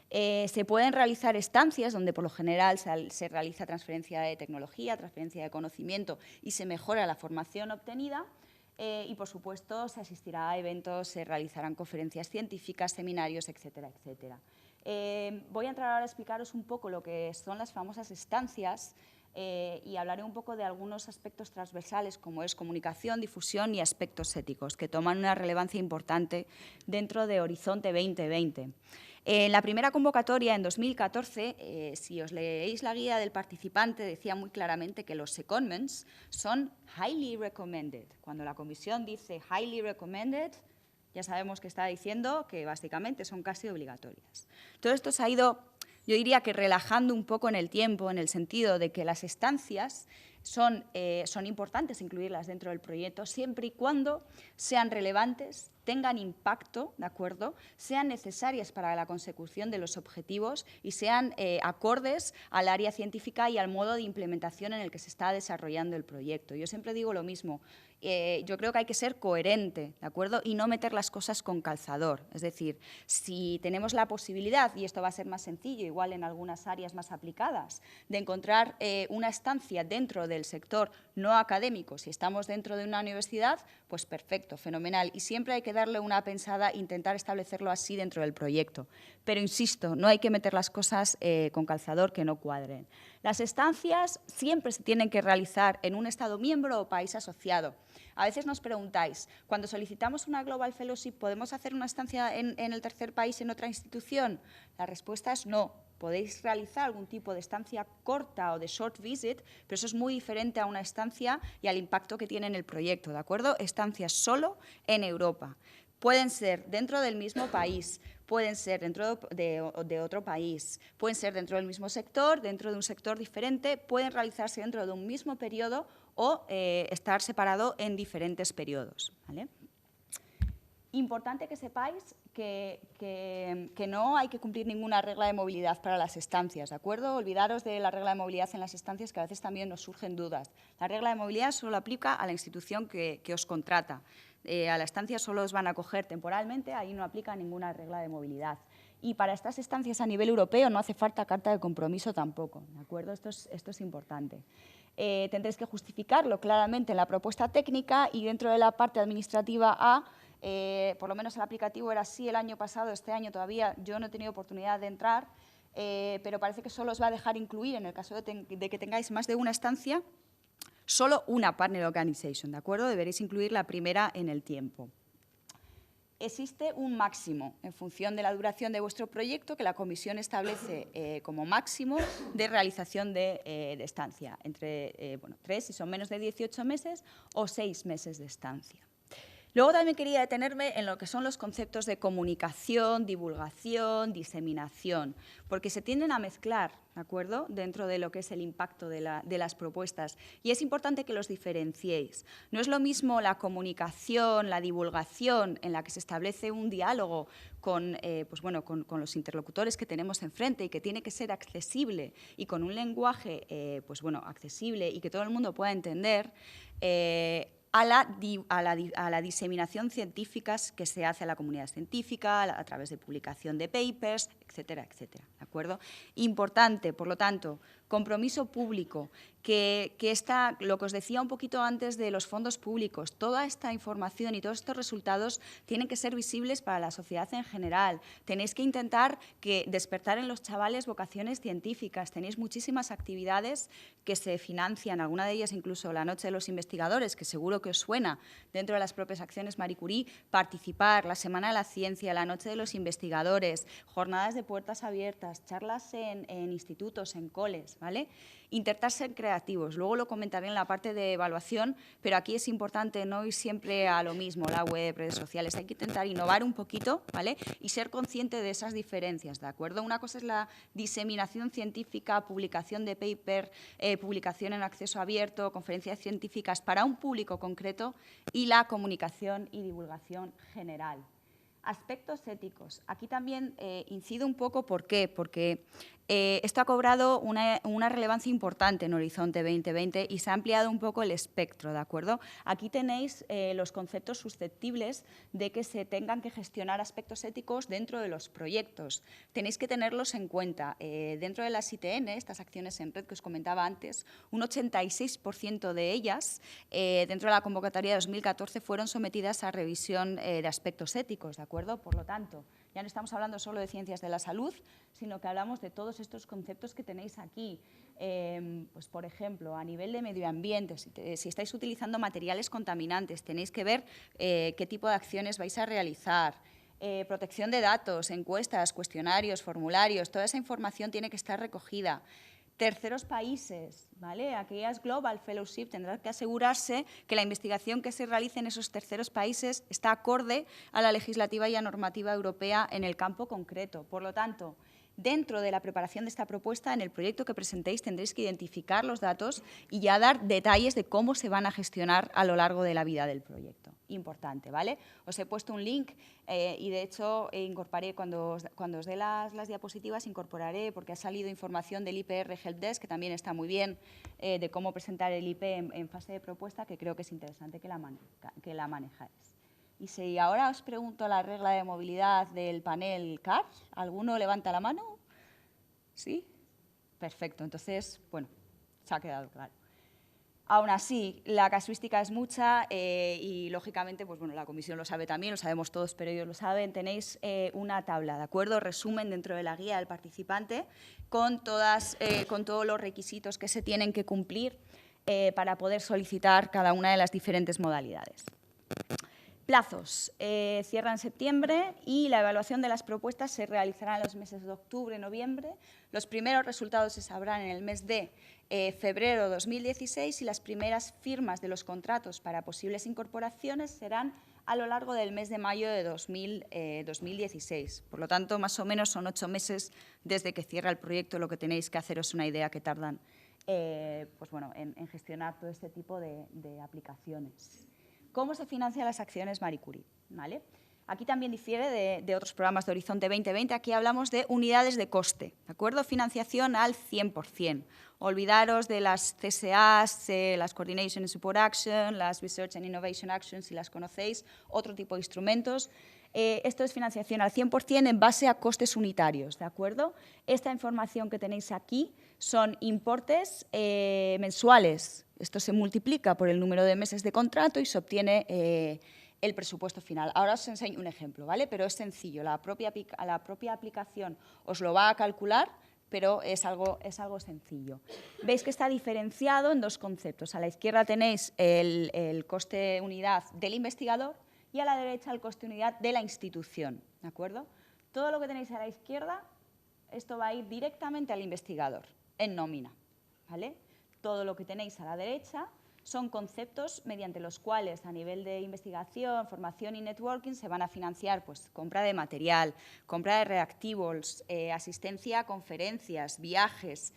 Se pueden realizar estancias donde por lo general se realiza transferencia de tecnología, transferencia de conocimiento y se mejora la formación obtenida. Y, por supuesto, se asistirá a eventos, se realizarán conferencias científicas, seminarios, etcétera, etcétera. Voy a entrar ahora a explicaros un poco lo que son las famosas estancias y hablaré un poco de algunos aspectos transversales como es comunicación, difusión y aspectos éticos que toman una relevancia importante dentro de Horizonte 2020. En la primera convocatoria, en 2014, si os leéis la guía del participante, decía muy claramente que los secondments son highly recommended. Cuando la comisión dice highly recommended, ya sabemos que está diciendo que básicamente son casi obligatorias. Todo esto se ha ido, yo diría que relajando un poco en el tiempo, en el sentido de que las estancias son importantes incluirlas dentro del proyecto siempre y cuando sean relevantes, tengan impacto, ¿de acuerdo?, sean necesarias para la consecución de los objetivos y sean acordes al área científica y al modo de implementación en el que se está desarrollando el proyecto. Yo siempre digo lo mismo, yo creo que hay que ser coherente, ¿de acuerdo?, y no meter las cosas con calzador. Es decir, si tenemos la posibilidad, y esto va a ser más sencillo, igual en algunas áreas más aplicadas, de encontrar una estancia dentro del sector no académico, si estamos dentro de una universidad, pues perfecto, fenomenal. Y siempre hay que darle una pensada e intentar establecerlo así dentro del proyecto. Pero insisto, no hay que meter las cosas con calzador que no cuadren. Las estancias siempre se tienen que realizar en un Estado miembro o país asociado. A veces nos preguntáis, cuando solicitamos una Global Fellowship, ¿podemos hacer una estancia en el tercer país en otra institución? La respuesta es no. Podéis realizar algún tipo de estancia corta o de short visit, pero eso es muy diferente a una estancia y al impacto que tiene en el proyecto, ¿de acuerdo? Estancias solo en Europa. Pueden ser dentro del mismo país, pueden ser dentro de otro país, pueden ser dentro del mismo sector, dentro de un sector diferente, pueden realizarse dentro de un mismo periodo o estar separado en diferentes periodos, ¿vale? Importante que sepáis que no hay que cumplir ninguna regla de movilidad para las estancias, ¿de acuerdo? Olvidaros de la regla de movilidad en las estancias, que a veces también nos surgen dudas. La regla de movilidad solo aplica a la institución que os contrata. A la estancia solo os van a acoger temporalmente, ahí no aplica ninguna regla de movilidad. Y para estas estancias a nivel europeo no hace falta carta de compromiso tampoco, ¿de acuerdo? Esto es importante. Tendréis que justificarlo claramente en la propuesta técnica y dentro de la parte administrativa A, por lo menos el aplicativo era así el año pasado, este año todavía yo no he tenido oportunidad de entrar, pero parece que solo os va a dejar incluir, en el caso de que tengáis más de una estancia, Solo una partner organization, ¿de acuerdo? Deberéis incluir la primera en el tiempo. Existe un máximo en función de la duración de vuestro proyecto que la comisión establece como máximo de realización de estancia, entre 3 si son menos de 18 meses o 6 meses de estancia. Luego también quería detenerme en lo que son los conceptos de comunicación, divulgación, diseminación, porque se tienden a mezclar, ¿de acuerdo?, dentro de lo que es el impacto de las propuestas. Y es importante que los diferenciéis. No es lo mismo la comunicación, la divulgación, en la que se establece un diálogo con los interlocutores que tenemos enfrente y que tiene que ser accesible y con un lenguaje accesible y que todo el mundo pueda entender, a la diseminación científica que se hace a la comunidad científica, a través de publicación de papers, etcétera, etcétera. ¿De acuerdo? Importante, por lo tanto, compromiso público, que está, lo que os decía un poquito antes de los fondos públicos, toda esta información y todos estos resultados tienen que ser visibles para la sociedad en general. Tenéis que intentar despertar en los chavales vocaciones científicas. Tenéis muchísimas actividades que se financian, alguna de ellas incluso la Noche de los Investigadores, que seguro que os suena dentro de las propias acciones Marie Curie, participar, la Semana de la Ciencia, la Noche de los Investigadores, jornadas de puertas abiertas, charlas en institutos, en coles, ¿vale? Intentar ser creativos. Luego lo comentaré en la parte de evaluación, pero aquí es importante no ir siempre a lo mismo, la web, redes sociales. Hay que intentar innovar un poquito, ¿vale? Y ser consciente de esas diferencias, ¿de acuerdo? Una cosa es la diseminación científica, publicación de paper, publicación en acceso abierto, conferencias científicas para un público concreto y la comunicación y divulgación general. Aspectos éticos. Aquí también incido un poco, ¿por qué? Porque esto ha cobrado una relevancia importante en Horizonte 2020 y se ha ampliado un poco el espectro, ¿de acuerdo? Aquí tenéis los conceptos susceptibles de que se tengan que gestionar aspectos éticos dentro de los proyectos. Tenéis que tenerlos en cuenta. Dentro de las ITN, estas acciones en red que os comentaba antes, un 86% de ellas, dentro de la convocatoria de 2014, fueron sometidas a revisión de aspectos éticos, ¿de acuerdo? Por lo tanto, ya no estamos hablando solo de ciencias de la salud, sino que hablamos de todos estos conceptos que tenéis aquí. Pues, por ejemplo, a nivel de medio ambiente, si estáis utilizando materiales contaminantes, tenéis que ver qué tipo de acciones vais a realizar. Protección de datos, encuestas, cuestionarios, formularios, toda esa información tiene que estar recogida. Terceros países, ¿vale? Aquellas Global Fellowship tendrán que asegurarse que la investigación que se realice en esos terceros países está acorde a la legislativa y a normativa europea en el campo concreto. Por lo tanto, dentro de la preparación de esta propuesta, en el proyecto que presentéis tendréis que identificar los datos y ya dar detalles de cómo se van a gestionar a lo largo de la vida del proyecto. Importante, ¿vale? Os he puesto un link y, de hecho, incorporaré, cuando os dé las diapositivas, incorporaré, porque ha salido información del IPR Helpdesk, que también está muy bien, de cómo presentar el IP en fase de propuesta, que creo que es interesante que la manejáis. Y si ahora os pregunto la regla de movilidad del panel CAR, ¿alguno levanta la mano? ¿Sí? Perfecto. Entonces, bueno, se ha quedado claro. Aún así, la casuística es mucha y, lógicamente, pues bueno, la comisión lo sabe también, lo sabemos todos, pero ellos lo saben. Tenéis una tabla, ¿de acuerdo? Resumen dentro de la guía del participante con todos los requisitos que se tienen que cumplir para poder solicitar cada una de las diferentes modalidades. Plazos. Cierra en septiembre y la evaluación de las propuestas se realizará en los meses de octubre y noviembre. Los primeros resultados se sabrán en el mes de febrero de 2016 y las primeras firmas de los contratos para posibles incorporaciones serán a lo largo del mes de mayo de 2016. Por lo tanto, más o menos son 8 meses desde que cierra el proyecto. Lo que tenéis que haceros una idea que tardan en gestionar todo este tipo de aplicaciones. ¿Cómo se financian las acciones Marie Curie? ¿Vale? Aquí también difiere de otros programas de Horizonte 2020. Aquí hablamos de unidades de coste, ¿de acuerdo? Financiación al 100%. Olvidaros de las CSAs, las Coordination and Support Action, las Research and Innovation Actions, si las conocéis, otro tipo de instrumentos. Esto es financiación al 100% en base a costes unitarios, ¿de acuerdo? Esta información que tenéis aquí son importes mensuales. Esto se multiplica por el número de meses de contrato y se obtiene el presupuesto final. Ahora os enseño un ejemplo, ¿vale? Pero es sencillo. La propia aplicación os lo va a calcular pero es algo sencillo. Veis que está diferenciado en dos conceptos. A la izquierda tenéis el coste unidad del investigador y a la derecha el coste unidad de la institución, ¿de acuerdo? Todo lo que tenéis a la izquierda, esto va a ir directamente al investigador, en nómina, ¿vale? Todo lo que tenéis a la derecha son conceptos mediante los cuales a nivel de investigación, formación y networking se van a financiar pues, compra de material, compra de reactivos, asistencia a conferencias, viajes,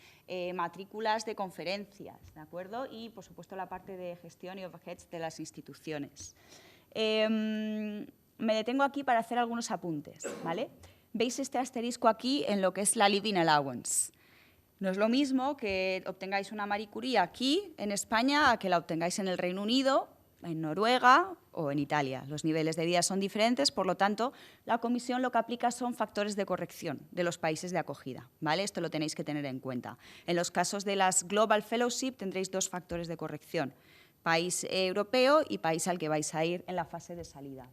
matrículas de conferencias, ¿de acuerdo? Y, por supuesto, la parte de gestión y overheads de las instituciones. Me detengo aquí para hacer algunos apuntes, ¿vale? Veis este asterisco aquí en lo que es la Living Allowance. No es lo mismo que obtengáis una Marie Curie aquí, en España, a que la obtengáis en el Reino Unido, en Noruega o en Italia. Los niveles de vida son diferentes, por lo tanto, la Comisión lo que aplica son factores de corrección de los países de acogida, ¿vale? Esto lo tenéis que tener en cuenta. En los casos de las Global Fellowship tendréis dos factores de corrección, país europeo y país al que vais a ir en la fase de salida.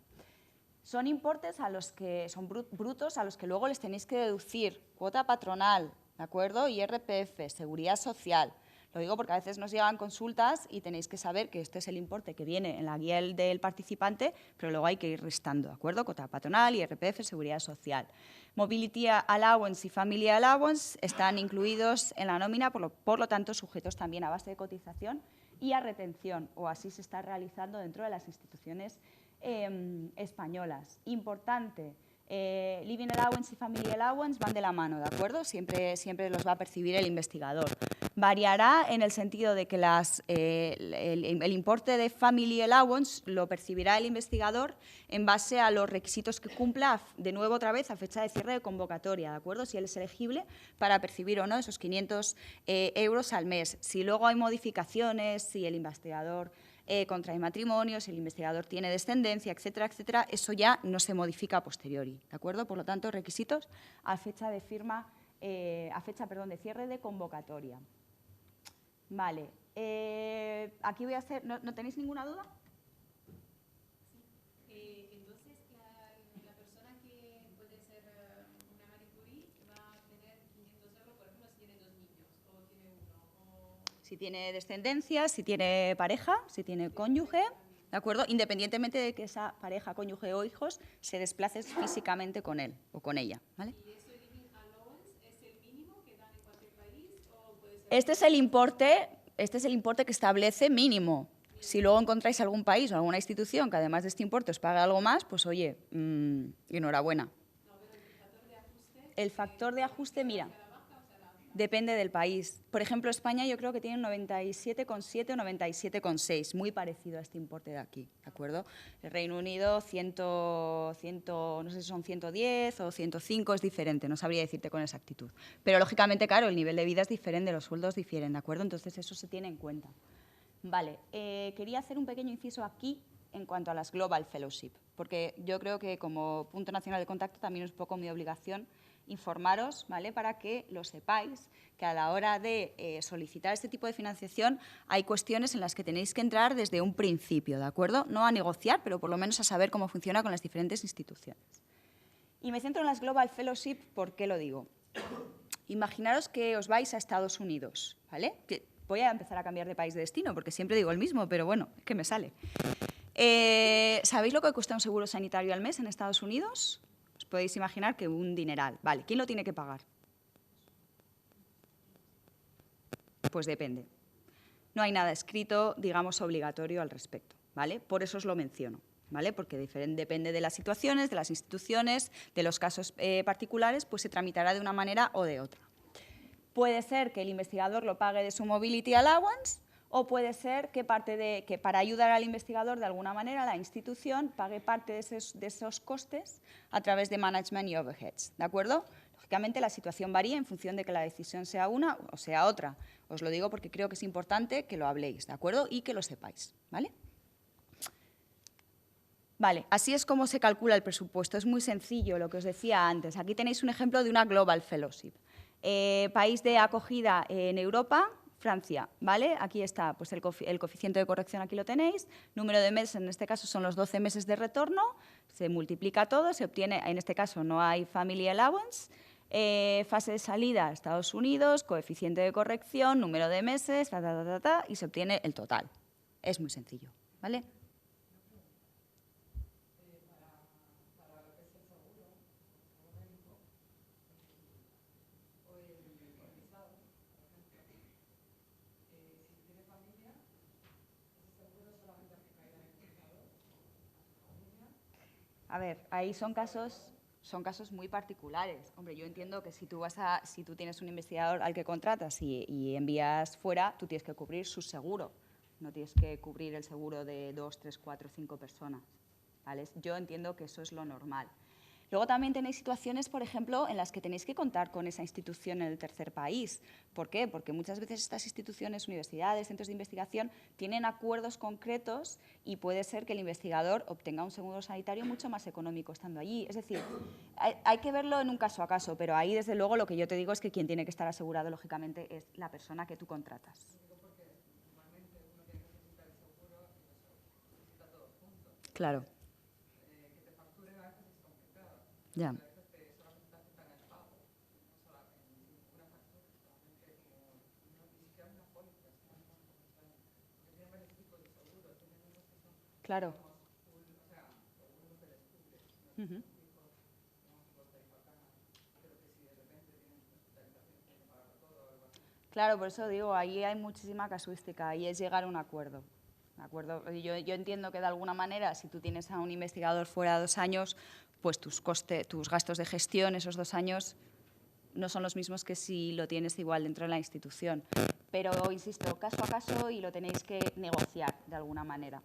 Son importes a los que son brutos, a los que luego les tenéis que deducir cuota patronal, ¿de acuerdo? IRPF, seguridad social. Lo digo porque a veces nos llegan consultas y tenéis que saber que este es el importe que viene en la guía del participante, pero luego hay que ir restando, ¿de acuerdo? Cuota patronal, IRPF, seguridad social. Mobility Allowance y Family Allowance están incluidos en la nómina, por lo tanto, sujetos también a base de cotización y a retención, o así se está realizando dentro de las instituciones españolas. Importante. Living Allowance y Family Allowance van de la mano, ¿de acuerdo? Siempre los va a percibir el investigador. Variará en el sentido de que el importe de Family Allowance lo percibirá el investigador en base a los requisitos que cumpla, de nuevo otra vez, a fecha de cierre de convocatoria, ¿de acuerdo? Si él es elegible para percibir o no esos 500 euros al mes. Si luego hay modificaciones, si el investigador contrae matrimonio, si el investigador tiene descendencia, etcétera, etcétera, eso ya no se modifica a posteriori, ¿de acuerdo? Por lo tanto, requisitos a fecha de de cierre de convocatoria. Vale, aquí voy a hacer, ¿no tenéis ninguna duda? Sí. Entonces, la persona que puede ser una Marie Curie va a tener 500 euros, por ejemplo, si tiene 2 niños o tiene uno. Si tiene descendencia, si tiene pareja, si tiene cónyuge, ¿de acuerdo? Independientemente de que esa pareja, cónyuge o hijos se desplace físicamente con él o con ella, ¿vale? ¿Y ese living allowance es el mínimo que dan en cualquier país o puede ser? Este es el importe que establece mínimo. Si luego encontráis algún país o alguna institución que además de este importe os paga algo más, pues oye, enhorabuena. No, pero el factor de ajuste. El factor de ajuste, mira, depende del país. Por ejemplo, España yo creo que tiene un 97,7 o 97,6, muy parecido a este importe de aquí, ¿de acuerdo? El Reino Unido, 100, no sé si son 110 o 105, es diferente, no sabría decirte con exactitud. Pero, lógicamente, claro, el nivel de vida es diferente, los sueldos difieren, ¿de acuerdo? Entonces, eso se tiene en cuenta. Vale, quería hacer un pequeño inciso aquí en cuanto a las Global Fellowship, porque yo creo que como punto nacional de contacto también es un poco mi obligación informaros, ¿vale? Para que lo sepáis, que a la hora de solicitar este tipo de financiación hay cuestiones en las que tenéis que entrar desde un principio, ¿de acuerdo? No a negociar, pero por lo menos a saber cómo funciona con las diferentes instituciones. Y me centro en las Global Fellowship, ¿por qué lo digo? Imaginaros que os vais a Estados Unidos, ¿vale? Voy a empezar a cambiar de país de destino, porque siempre digo el mismo, pero bueno, es que me sale. ¿Sabéis lo que cuesta un seguro sanitario al mes en Estados Unidos? Os podéis imaginar que un dineral. Vale, ¿quién lo tiene que pagar? Pues depende. No hay nada escrito, digamos, obligatorio al respecto, ¿vale? Por eso os lo menciono, ¿vale? Porque depende de las situaciones, de las instituciones, de los casos particulares, pues se tramitará de una manera o de otra. Puede ser que el investigador lo pague de su Mobility Allowance o puede ser que para ayudar al investigador de alguna manera la institución pague parte de esos costes a través de Management y Overheads, ¿de acuerdo? Lógicamente la situación varía en función de que la decisión sea una o sea otra. Os lo digo porque creo que es importante que lo habléis, ¿de acuerdo? Y que lo sepáis, ¿vale? Vale, así es como se calcula el presupuesto. Es muy sencillo lo que os decía antes. Aquí tenéis un ejemplo de una Global Fellowship. País de acogida en Europa, Francia, ¿vale? Aquí está pues el coeficiente de corrección, aquí lo tenéis. Número de meses, en este caso son los 12 meses de retorno. Se multiplica todo, se obtiene, en este caso no hay Family Allowance. Fase de salida, Estados Unidos, coeficiente de corrección, número de meses, y se obtiene el total. Es muy sencillo, ¿vale? A ver, ahí son casos muy particulares. Hombre, yo entiendo que si tú tienes un investigador al que contratas y envías fuera, tú tienes que cubrir su seguro. No tienes que cubrir el seguro de 2, 3, 4, 5 personas, ¿vale? Yo entiendo que eso es lo normal. Luego también tenéis situaciones, por ejemplo, en las que tenéis que contar con esa institución en el tercer país. ¿Por qué? Porque muchas veces estas instituciones, universidades, centros de investigación, tienen acuerdos concretos y puede ser que el investigador obtenga un seguro sanitario mucho más económico estando allí. Es decir, hay que verlo en un caso a caso, pero ahí, desde luego, lo que yo te digo es que quien tiene que estar asegurado, lógicamente, es la persona que tú contratas. Claro. Ya. Claro. Uh-huh. Claro, por eso digo, ahí hay muchísima casuística y es llegar a un acuerdo. ¿De acuerdo? Yo entiendo que de alguna manera, si tú tienes a un investigador fuera 2 años, pues tus gastos de gestión esos 2 años no son los mismos que si lo tienes igual dentro de la institución. Pero, insisto, caso a caso y lo tenéis que negociar de alguna manera.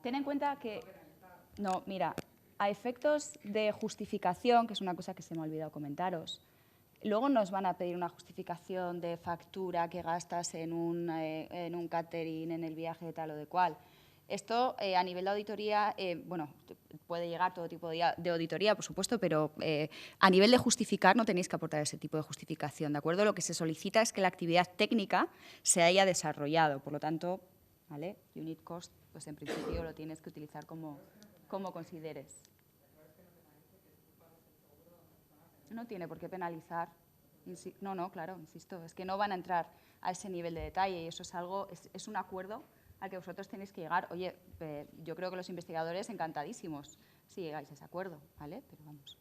Ten en cuenta que... No, mira, a efectos de justificación, que es una cosa que se me ha olvidado comentaros, luego nos van a pedir una justificación de factura que gastas en un catering, en el viaje de tal o de cual. Esto, a nivel de auditoría, bueno, puede llegar todo tipo de auditoría, por supuesto, pero a nivel de justificar no tenéis que aportar ese tipo de justificación, ¿de acuerdo? Lo que se solicita es que la actividad técnica se haya desarrollado. Por lo tanto, ¿vale? Unit cost, pues en principio lo tienes que utilizar como consideres. No tiene por qué penalizar. No, claro, insisto, es que no van a entrar a ese nivel de detalle y eso es algo, es un acuerdo al que vosotros tenéis que llegar. Oye, yo creo que los investigadores encantadísimos si llegáis a ese acuerdo, ¿vale? Pero vamos.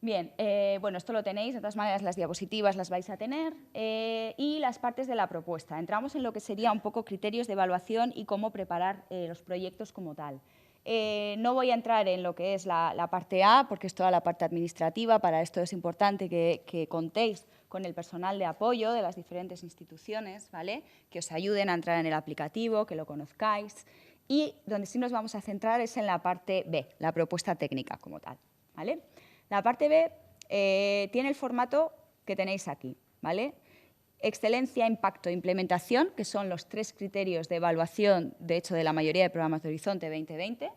Bien, bueno, esto lo tenéis, de todas maneras las diapositivas las vais a tener y las partes de la propuesta. Entramos en lo que sería un poco criterios de evaluación y cómo preparar los proyectos como tal. No voy a entrar en lo que es la parte A, porque es toda la parte administrativa. Para esto es importante que contéis con el personal de apoyo de las diferentes instituciones, ¿vale? Que os ayuden a entrar en el aplicativo, que lo conozcáis. Y donde sí nos vamos a centrar es en la parte B, la propuesta técnica como tal, ¿vale? La parte B tiene el formato que tenéis aquí, ¿vale? Excelencia, impacto e implementación, que son los 3 criterios de evaluación, de hecho, de la mayoría de programas de Horizonte 2020,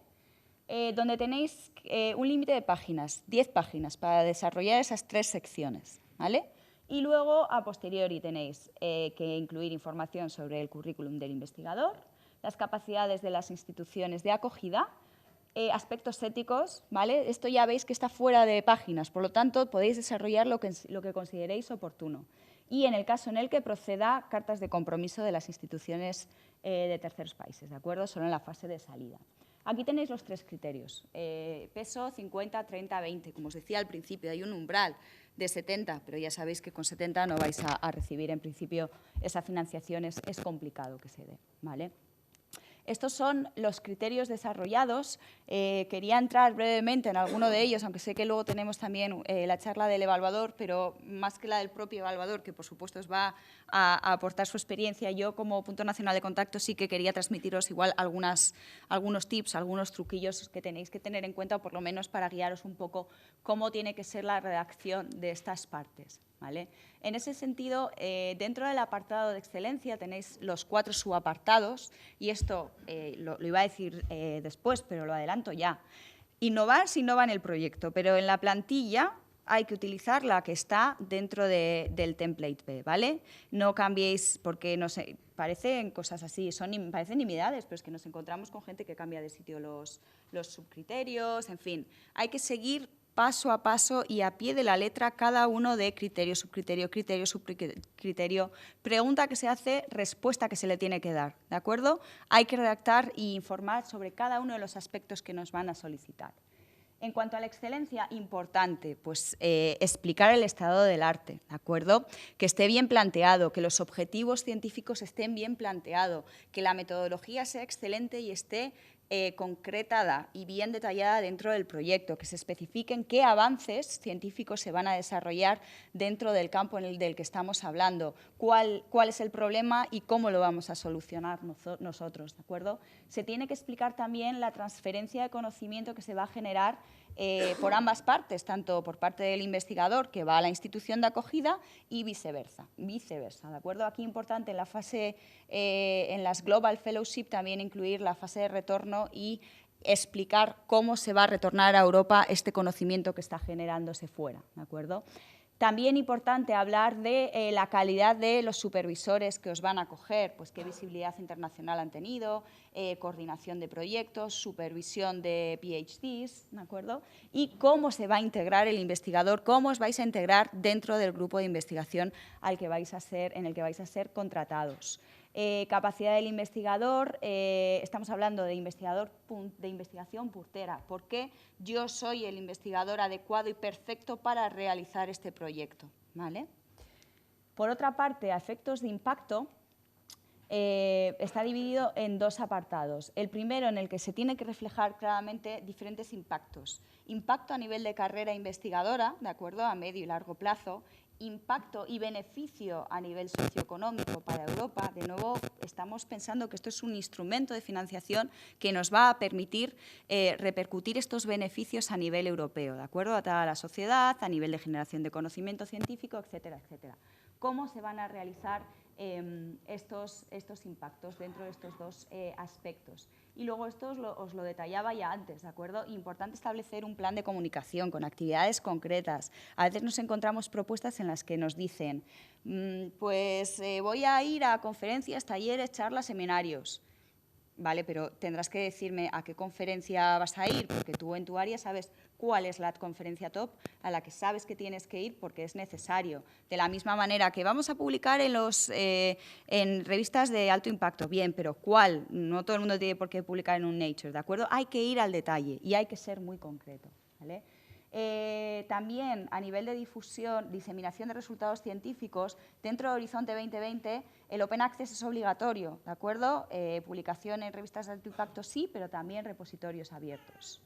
donde tenéis un límite de páginas, 10 páginas, para desarrollar esas 3 secciones, ¿vale? Y luego, a posteriori, tenéis que incluir información sobre el currículum del investigador, las capacidades de las instituciones de acogida, aspectos éticos, ¿vale? Esto ya veis que está fuera de páginas, por lo tanto, podéis desarrollar lo que consideréis oportuno. Y en el caso en el que proceda, cartas de compromiso de las instituciones de terceros países, ¿de acuerdo? Solo en la fase de salida. Aquí tenéis los 3 criterios. Peso 50, 30, 20. Como os decía al principio, hay un umbral de 70, pero ya sabéis que con 70 no vais a recibir, en principio, esa financiación, es complicado que se dé, ¿vale? Estos son los criterios desarrollados. Quería entrar brevemente en alguno de ellos, aunque sé que luego tenemos también la charla del evaluador, pero más que la del propio evaluador, que por supuesto os va a aportar su experiencia, yo como punto nacional de contacto sí que quería transmitiros igual algunos tips, algunos truquillos que tenéis que tener en cuenta, o por lo menos para guiaros un poco cómo tiene que ser la redacción de estas partes, ¿vale? En ese sentido, dentro del apartado de excelencia tenéis los 4 subapartados, y esto lo iba a decir después, pero lo adelanto ya. Innovar se innova en el proyecto, pero en la plantilla hay que utilizar la que está dentro del template B, ¿vale? No cambiéis porque, no sé, parecen cosas así, parecen nimiedades, pero es que nos encontramos con gente que cambia de sitio los subcriterios, en fin. Hay que seguir paso a paso y a pie de la letra cada uno de criterio, subcriterio, criterio, subcriterio, pregunta que se hace, respuesta que se le tiene que dar, ¿de acuerdo? Hay que redactar e informar sobre cada uno de los aspectos que nos van a solicitar. En cuanto a la excelencia, importante, pues explicar el estado del arte, ¿de acuerdo? Que esté bien planteado, que los objetivos científicos estén bien planteados, que la metodología sea excelente y esté concretada y bien detallada dentro del proyecto, que se especifiquen qué avances científicos se van a desarrollar dentro del campo del que estamos hablando, cuál es el problema y cómo lo vamos a solucionar nosotros, ¿de acuerdo? Se tiene que explicar también la transferencia de conocimiento que se va a generar por ambas partes, tanto por parte del investigador que va a la institución de acogida y viceversa, ¿de acuerdo? Aquí importante en la fase, en las Global Fellowship también incluir la fase de retorno y explicar cómo se va a retornar a Europa este conocimiento que está generándose fuera, ¿de acuerdo? También importante hablar de la calidad de los supervisores que os van a acoger, pues qué visibilidad internacional han tenido, coordinación de proyectos, supervisión de PhDs, ¿de acuerdo? Y cómo se va a integrar el investigador, cómo os vais a integrar dentro del grupo de investigación en el que vais a ser contratados. Capacidad del investigador, estamos hablando de investigación puntera, porque yo soy el investigador adecuado y perfecto para realizar este proyecto, ¿vale? Por otra parte, a efectos de impacto, está dividido en dos apartados. El primero, en el que se tiene que reflejar claramente diferentes impactos. Impacto a nivel de carrera investigadora, ¿de acuerdo?, a medio y largo plazo. Impacto y beneficio a nivel socioeconómico para Europa. De nuevo, estamos pensando que esto es un instrumento de financiación que nos va a permitir repercutir estos beneficios a nivel europeo, ¿de acuerdo?, a toda la sociedad, a nivel de generación de conocimiento científico, etcétera, etcétera. ¿Cómo se van a realizar estos impactos dentro de estos dos aspectos? Y luego esto os lo detallaba ya antes, ¿de acuerdo? Importante establecer un plan de comunicación con actividades concretas. A veces nos encontramos propuestas en las que nos dicen, pues voy a ir a conferencias, talleres, charlas, seminarios. Vale, pero tendrás que decirme a qué conferencia vas a ir, porque tú en tu área sabes cuál es la conferencia top a la que sabes que tienes que ir porque es necesario. De la misma manera que vamos a publicar en revistas de alto impacto, bien, pero ¿cuál? No todo el mundo tiene por qué publicar en un Nature, ¿de acuerdo? Hay que ir al detalle y hay que ser muy concreto, ¿vale? También a nivel de difusión, diseminación de resultados científicos, dentro de Horizonte 2020 el Open Access es obligatorio, ¿de acuerdo? Publicación en revistas de alto impacto sí, pero también repositorios abiertos.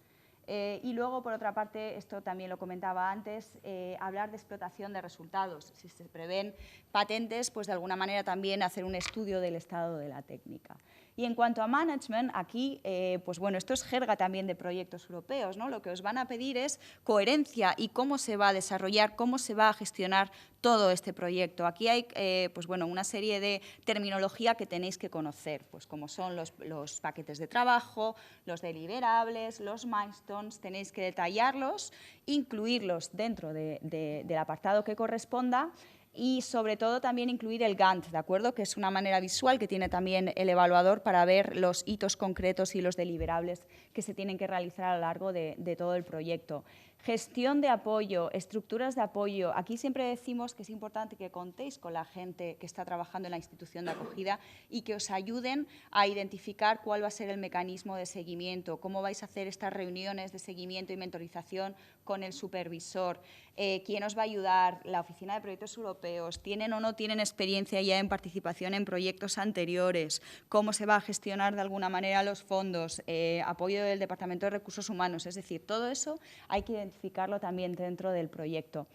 Y luego, por otra parte, esto también lo comentaba antes, hablar de explotación de resultados. Si se prevén patentes, pues de alguna manera también hacer un estudio del estado de la técnica. Y en cuanto a management, aquí, pues bueno, esto es jerga también de proyectos europeos, ¿no? Lo que os van a pedir es coherencia y cómo se va a desarrollar, cómo se va a gestionar todo este proyecto. Aquí hay, pues bueno, una serie de terminología que tenéis que conocer, pues como son los paquetes de trabajo, los deliverables, los milestones, tenéis que detallarlos, incluirlos dentro del apartado que corresponda. Y sobre todo también incluir el Gantt, ¿de acuerdo?, que es una manera visual que tiene también el evaluador para ver los hitos concretos y los deliverables que se tienen que realizar a lo largo de todo el proyecto. Gestión de apoyo, estructuras de apoyo. Aquí siempre decimos que es importante que contéis con la gente que está trabajando en la institución de acogida y que os ayuden a identificar cuál va a ser el mecanismo de seguimiento, cómo vais a hacer estas reuniones de seguimiento y mentorización con el supervisor, quién os va a ayudar, la Oficina de Proyectos Europeos, tienen o no tienen experiencia ya en participación en proyectos anteriores, cómo se va a gestionar de alguna manera los fondos, apoyo del Departamento de Recursos Humanos, es decir, todo eso hay que identificarlo también dentro del proyecto.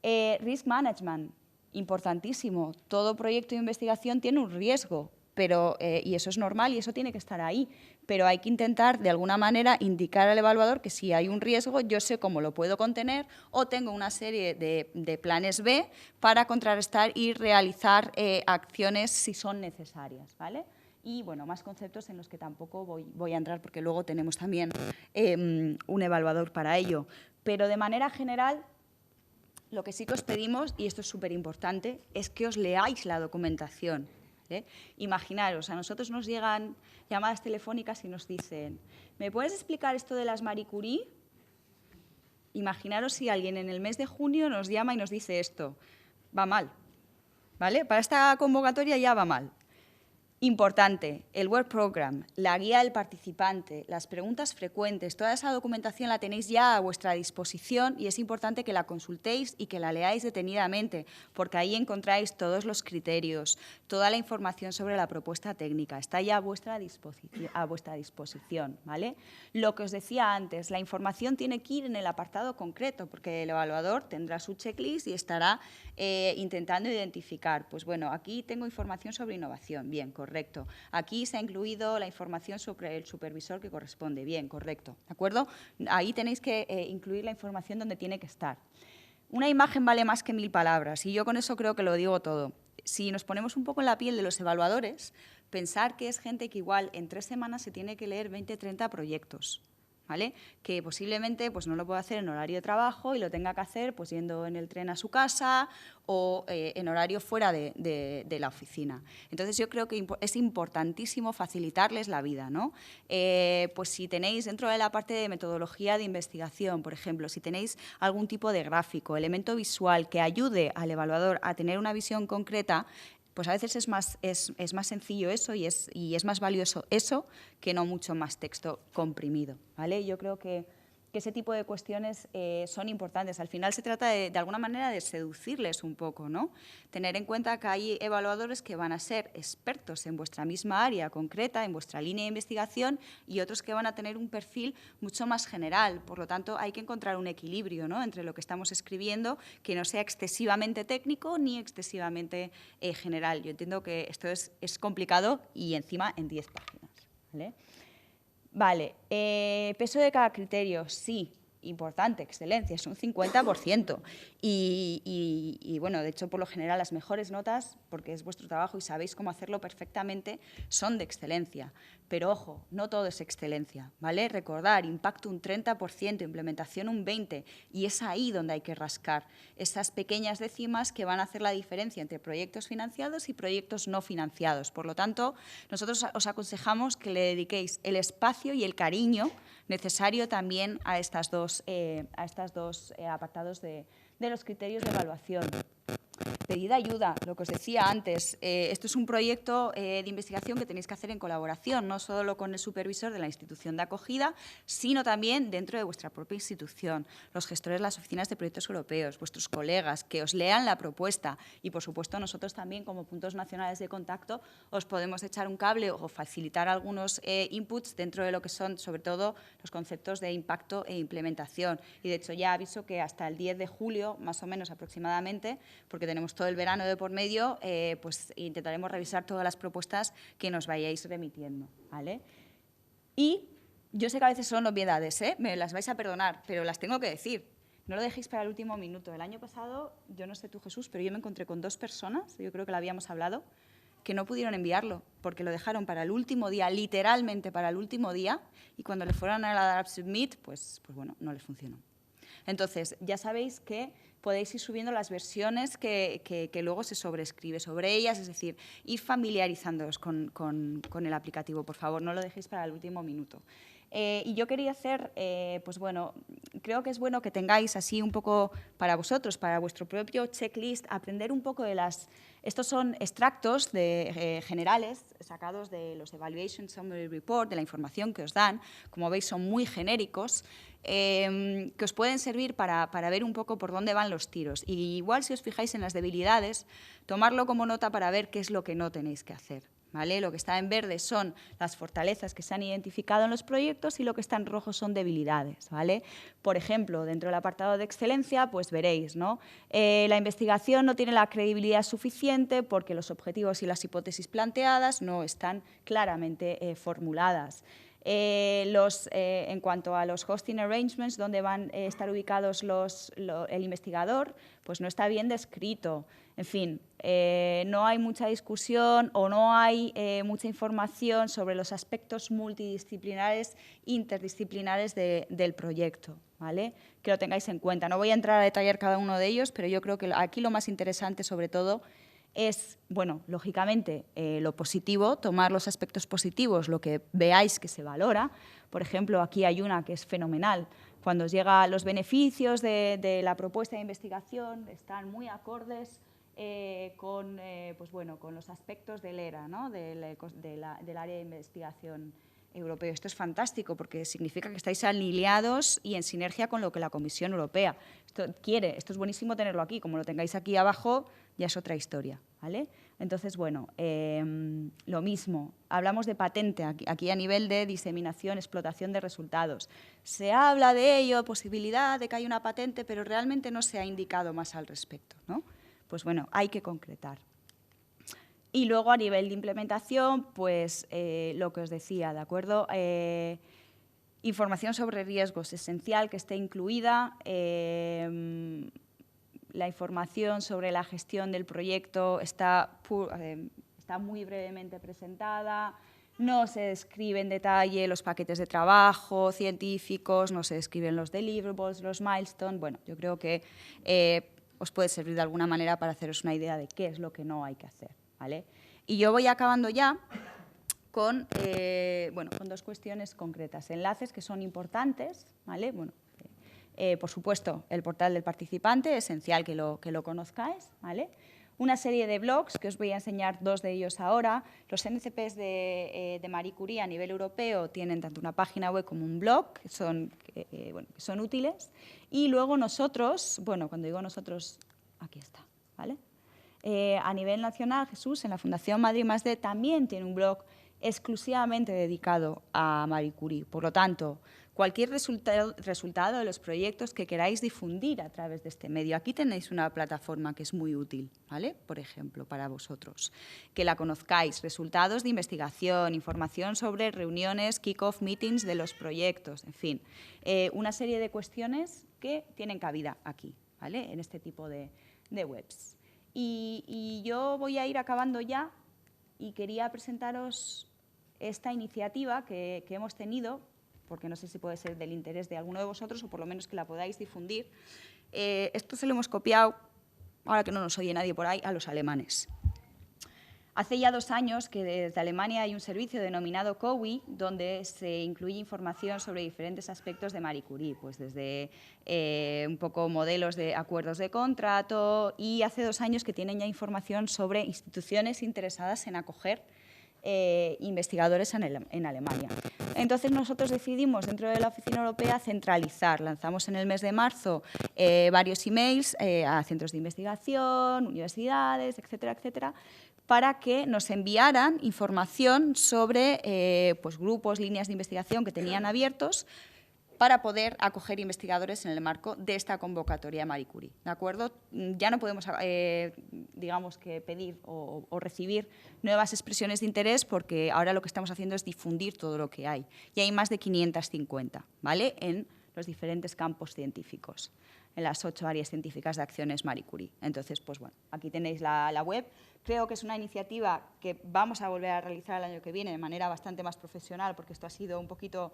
Risk management, importantísimo. Todo proyecto de investigación tiene un riesgo, pero, y eso es normal y eso tiene que estar ahí, pero hay que intentar de alguna manera indicar al evaluador que si hay un riesgo yo sé cómo lo puedo contener o tengo una serie de planes B para contrarrestar y realizar acciones si son necesarias, ¿vale? Y, bueno, más conceptos en los que tampoco voy a entrar porque luego tenemos también un evaluador para ello. Pero, de manera general, lo que sí que os pedimos, y esto es súper importante, es que os leáis la documentación. ¿Vale? Imaginaros, a nosotros nos llegan llamadas telefónicas y nos dicen, ¿me puedes explicar esto de las Marie Curie? Imaginaros si alguien en el mes de junio nos llama y nos dice esto. Va mal, ¿vale? Para esta convocatoria ya va mal. Importante, el Work Program, la guía del participante, las preguntas frecuentes, toda esa documentación la tenéis ya a vuestra disposición y es importante que la consultéis y que la leáis detenidamente, porque ahí encontráis todos los criterios, toda la información sobre la propuesta técnica, está ya a vuestra disposición, ¿vale? Lo que os decía antes, la información tiene que ir en el apartado concreto, porque el evaluador tendrá su checklist y estará intentando identificar, pues bueno, aquí tengo información sobre innovación, bien, correcto. Aquí se ha incluido la información sobre el supervisor que corresponde, bien, correcto, ¿de acuerdo? Ahí tenéis que incluir la información donde tiene que estar. Una imagen vale más que 1000 palabras y yo con eso creo que lo digo todo. Si nos ponemos un poco en la piel de los evaluadores, pensar que es gente que igual en 3 semanas se tiene que leer 20, 30 proyectos. ¿Vale? Que posiblemente pues, no lo pueda hacer en horario de trabajo y lo tenga que hacer pues, yendo en el tren a su casa o en horario fuera de la oficina. Entonces, yo creo que es importantísimo facilitarles la vida, ¿no? Pues si tenéis dentro de la parte de metodología de investigación, por ejemplo, si tenéis algún tipo de gráfico, elemento visual que ayude al evaluador a tener una visión concreta, pues a veces es más sencillo eso y es más valioso eso que no mucho más texto comprimido, ¿vale? Yo creo que ese tipo de cuestiones son importantes. Al final se trata de alguna manera de seducirles un poco, ¿no? Tener en cuenta que hay evaluadores que van a ser expertos en vuestra misma área concreta, en vuestra línea de investigación, y otros que van a tener un perfil mucho más general. Por lo tanto, hay que encontrar un equilibrio, ¿no?, entre lo que estamos escribiendo, que no sea excesivamente técnico ni excesivamente general. Yo entiendo que esto es complicado y encima en 10 páginas, ¿vale? Vale, peso de cada criterio, sí, importante, excelencia, es un 50%. Y bueno, de hecho, por lo general, las mejores notas, porque es vuestro trabajo y sabéis cómo hacerlo perfectamente, son de excelencia. Pero ojo, no todo es excelencia, ¿vale? Recordar, impacto un 30%, implementación un 20%, y es ahí donde hay que rascar esas pequeñas décimas que van a hacer la diferencia entre proyectos financiados y proyectos no financiados. Por lo tanto, nosotros os aconsejamos que le dediquéis el espacio y el cariño necesario también a estos dos apartados de los criterios de evaluación. Pedid ayuda, lo que os decía antes. Esto es un proyecto de investigación que tenéis que hacer en colaboración, no solo con el supervisor de la institución de acogida, sino también dentro de vuestra propia institución, los gestores de las oficinas de proyectos europeos, vuestros colegas, que os lean la propuesta y, por supuesto, nosotros también, como puntos nacionales de contacto, os podemos echar un cable o facilitar algunos inputs dentro de lo que son, sobre todo, los conceptos de impacto e implementación. Y, de hecho, ya aviso que hasta el 10 de julio, más o menos aproximadamente, porque tenemos todo el verano de por medio, pues intentaremos revisar todas las propuestas que nos vayáis remitiendo, ¿vale? Y yo sé que a veces son obviedades, me las vais a perdonar, pero las tengo que decir. No lo dejéis para el último minuto. El año pasado, yo no sé tú, Jesús, pero yo me encontré con 2 personas, yo creo que lo habíamos hablado, que no pudieron enviarlo porque lo dejaron para el último día, literalmente para el último día, y cuando le fueron a dar submit, pues bueno, no les funcionó. Entonces, ya sabéis que podéis ir subiendo las versiones que luego se sobrescribe sobre ellas, es decir, ir familiarizándoos con el aplicativo, por favor, no lo dejéis para el último minuto. Y yo quería hacer, pues bueno, creo que es bueno que tengáis así un poco para vosotros, para vuestro propio checklist, aprender un poco de las... Estos son extractos generales sacados de los Evaluation Summary Report, de la información que os dan. Como veis, son muy genéricos, que os pueden servir para ver un poco por dónde van los tiros. Y igual, si os fijáis en las debilidades, tomarlo como nota para ver qué es lo que no tenéis que hacer, ¿vale? Lo que está en verde son las fortalezas que se han identificado en los proyectos y lo que está en rojo son debilidades, ¿vale? Por ejemplo, dentro del apartado de excelencia, pues veréis, ¿no? La investigación no tiene la credibilidad suficiente porque los objetivos y las hipótesis planteadas no están claramente formuladas. En cuanto a los hosting arrangements, donde van a estar ubicados el investigador, pues no está bien descrito. En fin, no hay mucha discusión o no hay mucha información sobre los aspectos multidisciplinares, interdisciplinares del proyecto, ¿vale? Que lo tengáis en cuenta. No voy a entrar a detallar cada uno de ellos, pero yo creo que aquí lo más interesante, sobre todo, es, bueno, lógicamente, lo positivo, tomar los aspectos positivos, lo que veáis que se valora. Por ejemplo, aquí hay una que es fenomenal. Cuando os llega los beneficios de la propuesta de investigación, están muy acordes pues bueno, con los aspectos del ERA, ¿no? del área de investigación europeo. Esto es fantástico porque significa que estáis alineados y en sinergia con lo que la Comisión Europea quiere. Esto es buenísimo tenerlo aquí. Como lo tengáis aquí abajo, ya es otra historia, ¿vale? Entonces, bueno, lo mismo. Hablamos de patente aquí a nivel de diseminación, explotación de resultados. Se habla de ello, posibilidad de que haya una patente, pero realmente no se ha indicado más al respecto, ¿no? Pues bueno, hay que concretar. Y luego, a nivel de implementación, pues lo que os decía, ¿de acuerdo? Información sobre riesgos, esencial que esté incluida. La información sobre la gestión del proyecto está muy brevemente presentada. No se describe en detalle los paquetes de trabajo científicos, no se describen los deliverables, los milestones. Bueno, yo creo que os puede servir de alguna manera para haceros una idea de qué es lo que no hay que hacer, ¿vale? Y yo voy acabando ya con, bueno, con dos cuestiones concretas. Enlaces que son importantes, ¿vale? Bueno, por supuesto, el portal del participante, esencial que lo conozcáis, ¿vale? Una serie de blogs, que os voy a enseñar dos de ellos ahora. Los NCPs de Marie Curie a nivel europeo tienen tanto una página web como un blog, que son útiles. Y luego nosotros, bueno, cuando digo nosotros, aquí está, ¿vale? A nivel nacional, Jesús, en la Fundación Madrid+D, también tiene un blog exclusivamente dedicado a Marie Curie. Por lo tanto, cualquier resultado de los proyectos que queráis difundir a través de este medio. Aquí tenéis una plataforma que es muy útil, ¿vale? Por ejemplo, para vosotros. Que la conozcáis, resultados de investigación, información sobre reuniones, kick-off meetings de los proyectos, en fin. Una serie de cuestiones que tienen cabida aquí, ¿vale? En este tipo de webs. Y yo voy a ir acabando ya y quería presentaros esta iniciativa que hemos tenido, porque no sé si puede ser del interés de alguno de vosotros o por lo menos que la podáis difundir. Esto se lo hemos copiado, ahora que no nos oye nadie por ahí, a los alemanes. Hace ya 2 años que desde Alemania hay un servicio denominado COWI, donde se incluye información sobre diferentes aspectos de Marie Curie, pues desde un poco modelos de acuerdos de contrato, y hace 2 años que tienen ya información sobre instituciones interesadas en acoger investigadores en Alemania. Entonces nosotros decidimos dentro de la Oficina Europea centralizar. Lanzamos en el mes de marzo varios emails a centros de investigación, universidades, etcétera, etcétera, para que nos enviaran información sobre pues, grupos, líneas de investigación que tenían abiertos para poder acoger investigadores en el marco de esta convocatoria de Marie Curie, ¿de acuerdo? Ya no podemos, digamos, que pedir o recibir nuevas expresiones de interés porque ahora lo que estamos haciendo es difundir todo lo que hay. Y hay más de 550, ¿vale?, en los diferentes campos científicos, en las 8 áreas científicas de acciones Marie Curie. Entonces, pues bueno, aquí tenéis la web. Creo que es una iniciativa que vamos a volver a realizar el año que viene de manera bastante más profesional, porque esto ha sido un poquito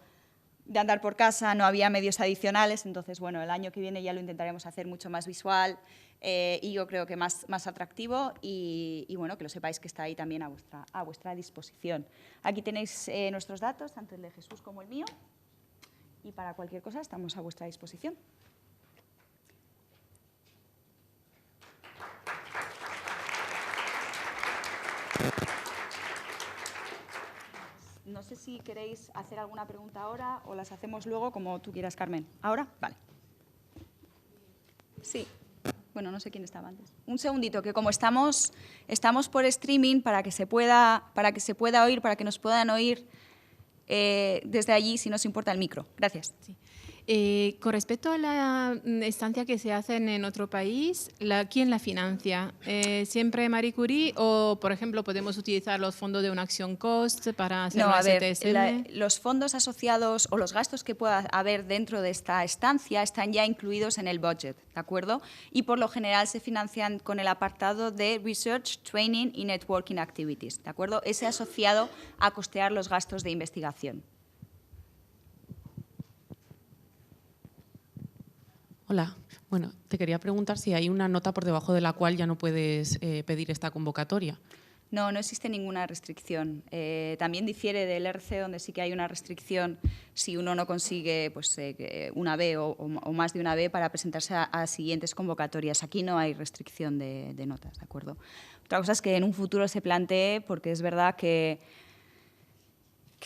de andar por casa, no había medios adicionales, entonces, bueno, el año que viene ya lo intentaremos hacer mucho más visual y yo creo que más atractivo y, bueno, que lo sepáis que está ahí también a vuestra disposición. Aquí tenéis nuestros datos, tanto el de Jesús como el mío, y para cualquier cosa estamos a vuestra disposición. No sé si queréis hacer alguna pregunta ahora o las hacemos luego, como tú quieras, Carmen. ¿Ahora? Vale. Sí. Bueno, no sé quién estaba antes. Un segundito, que como estamos por streaming, para que se pueda oír, para que nos puedan oír desde allí, si nos importa el micro. Gracias. Sí. Con respecto a la estancia que se hacen en otro país, ¿quién la financia? ¿Siempre Marie Curie o, por ejemplo, podemos utilizar los fondos de una acción cost para hacer una STSM? Los fondos asociados o los gastos que pueda haber dentro de esta estancia están ya incluidos en el budget, ¿de acuerdo? Y por lo general se financian con el apartado de Research, Training y Networking Activities, ¿de acuerdo? Ese asociado a costear los gastos de investigación. Hola. Bueno, te quería preguntar si hay una nota por debajo de la cual ya no puedes pedir esta convocatoria. No, no existe ninguna restricción. También difiere del RC, donde sí que hay una restricción si uno no consigue pues, una B o más de una B para presentarse a siguientes convocatorias. Aquí no hay restricción de notas, ¿de acuerdo? Otra cosa es que en un futuro se plantee, porque es verdad que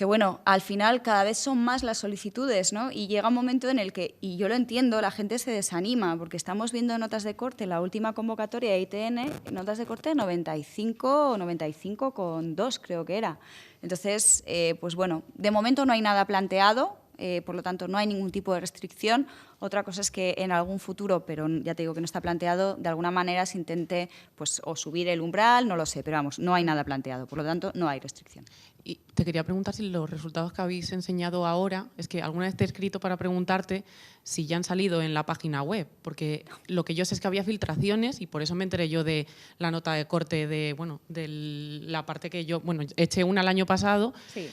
bueno, al final cada vez son más las solicitudes, ¿no? Y llega un momento en el que, y yo lo entiendo, la gente se desanima, porque estamos viendo notas de corte, la última convocatoria de ITN, notas de corte 95 o 95,2 creo que era. Entonces, pues bueno, de momento no hay nada planteado, por lo tanto no hay ningún tipo de restricción. Otra cosa es que en algún futuro, pero ya te digo que no está planteado, de alguna manera se intente pues, o subir el umbral, no lo sé, pero vamos, no hay nada planteado, por lo tanto no hay restricción. Y te quería preguntar si los resultados que habéis enseñado ahora, es que alguna vez te he escrito para preguntarte si ya han salido en la página web, porque lo que yo sé es que había filtraciones y por eso me enteré yo de la nota de corte de, bueno, de la parte que yo, bueno, eché una el año pasado. Sí.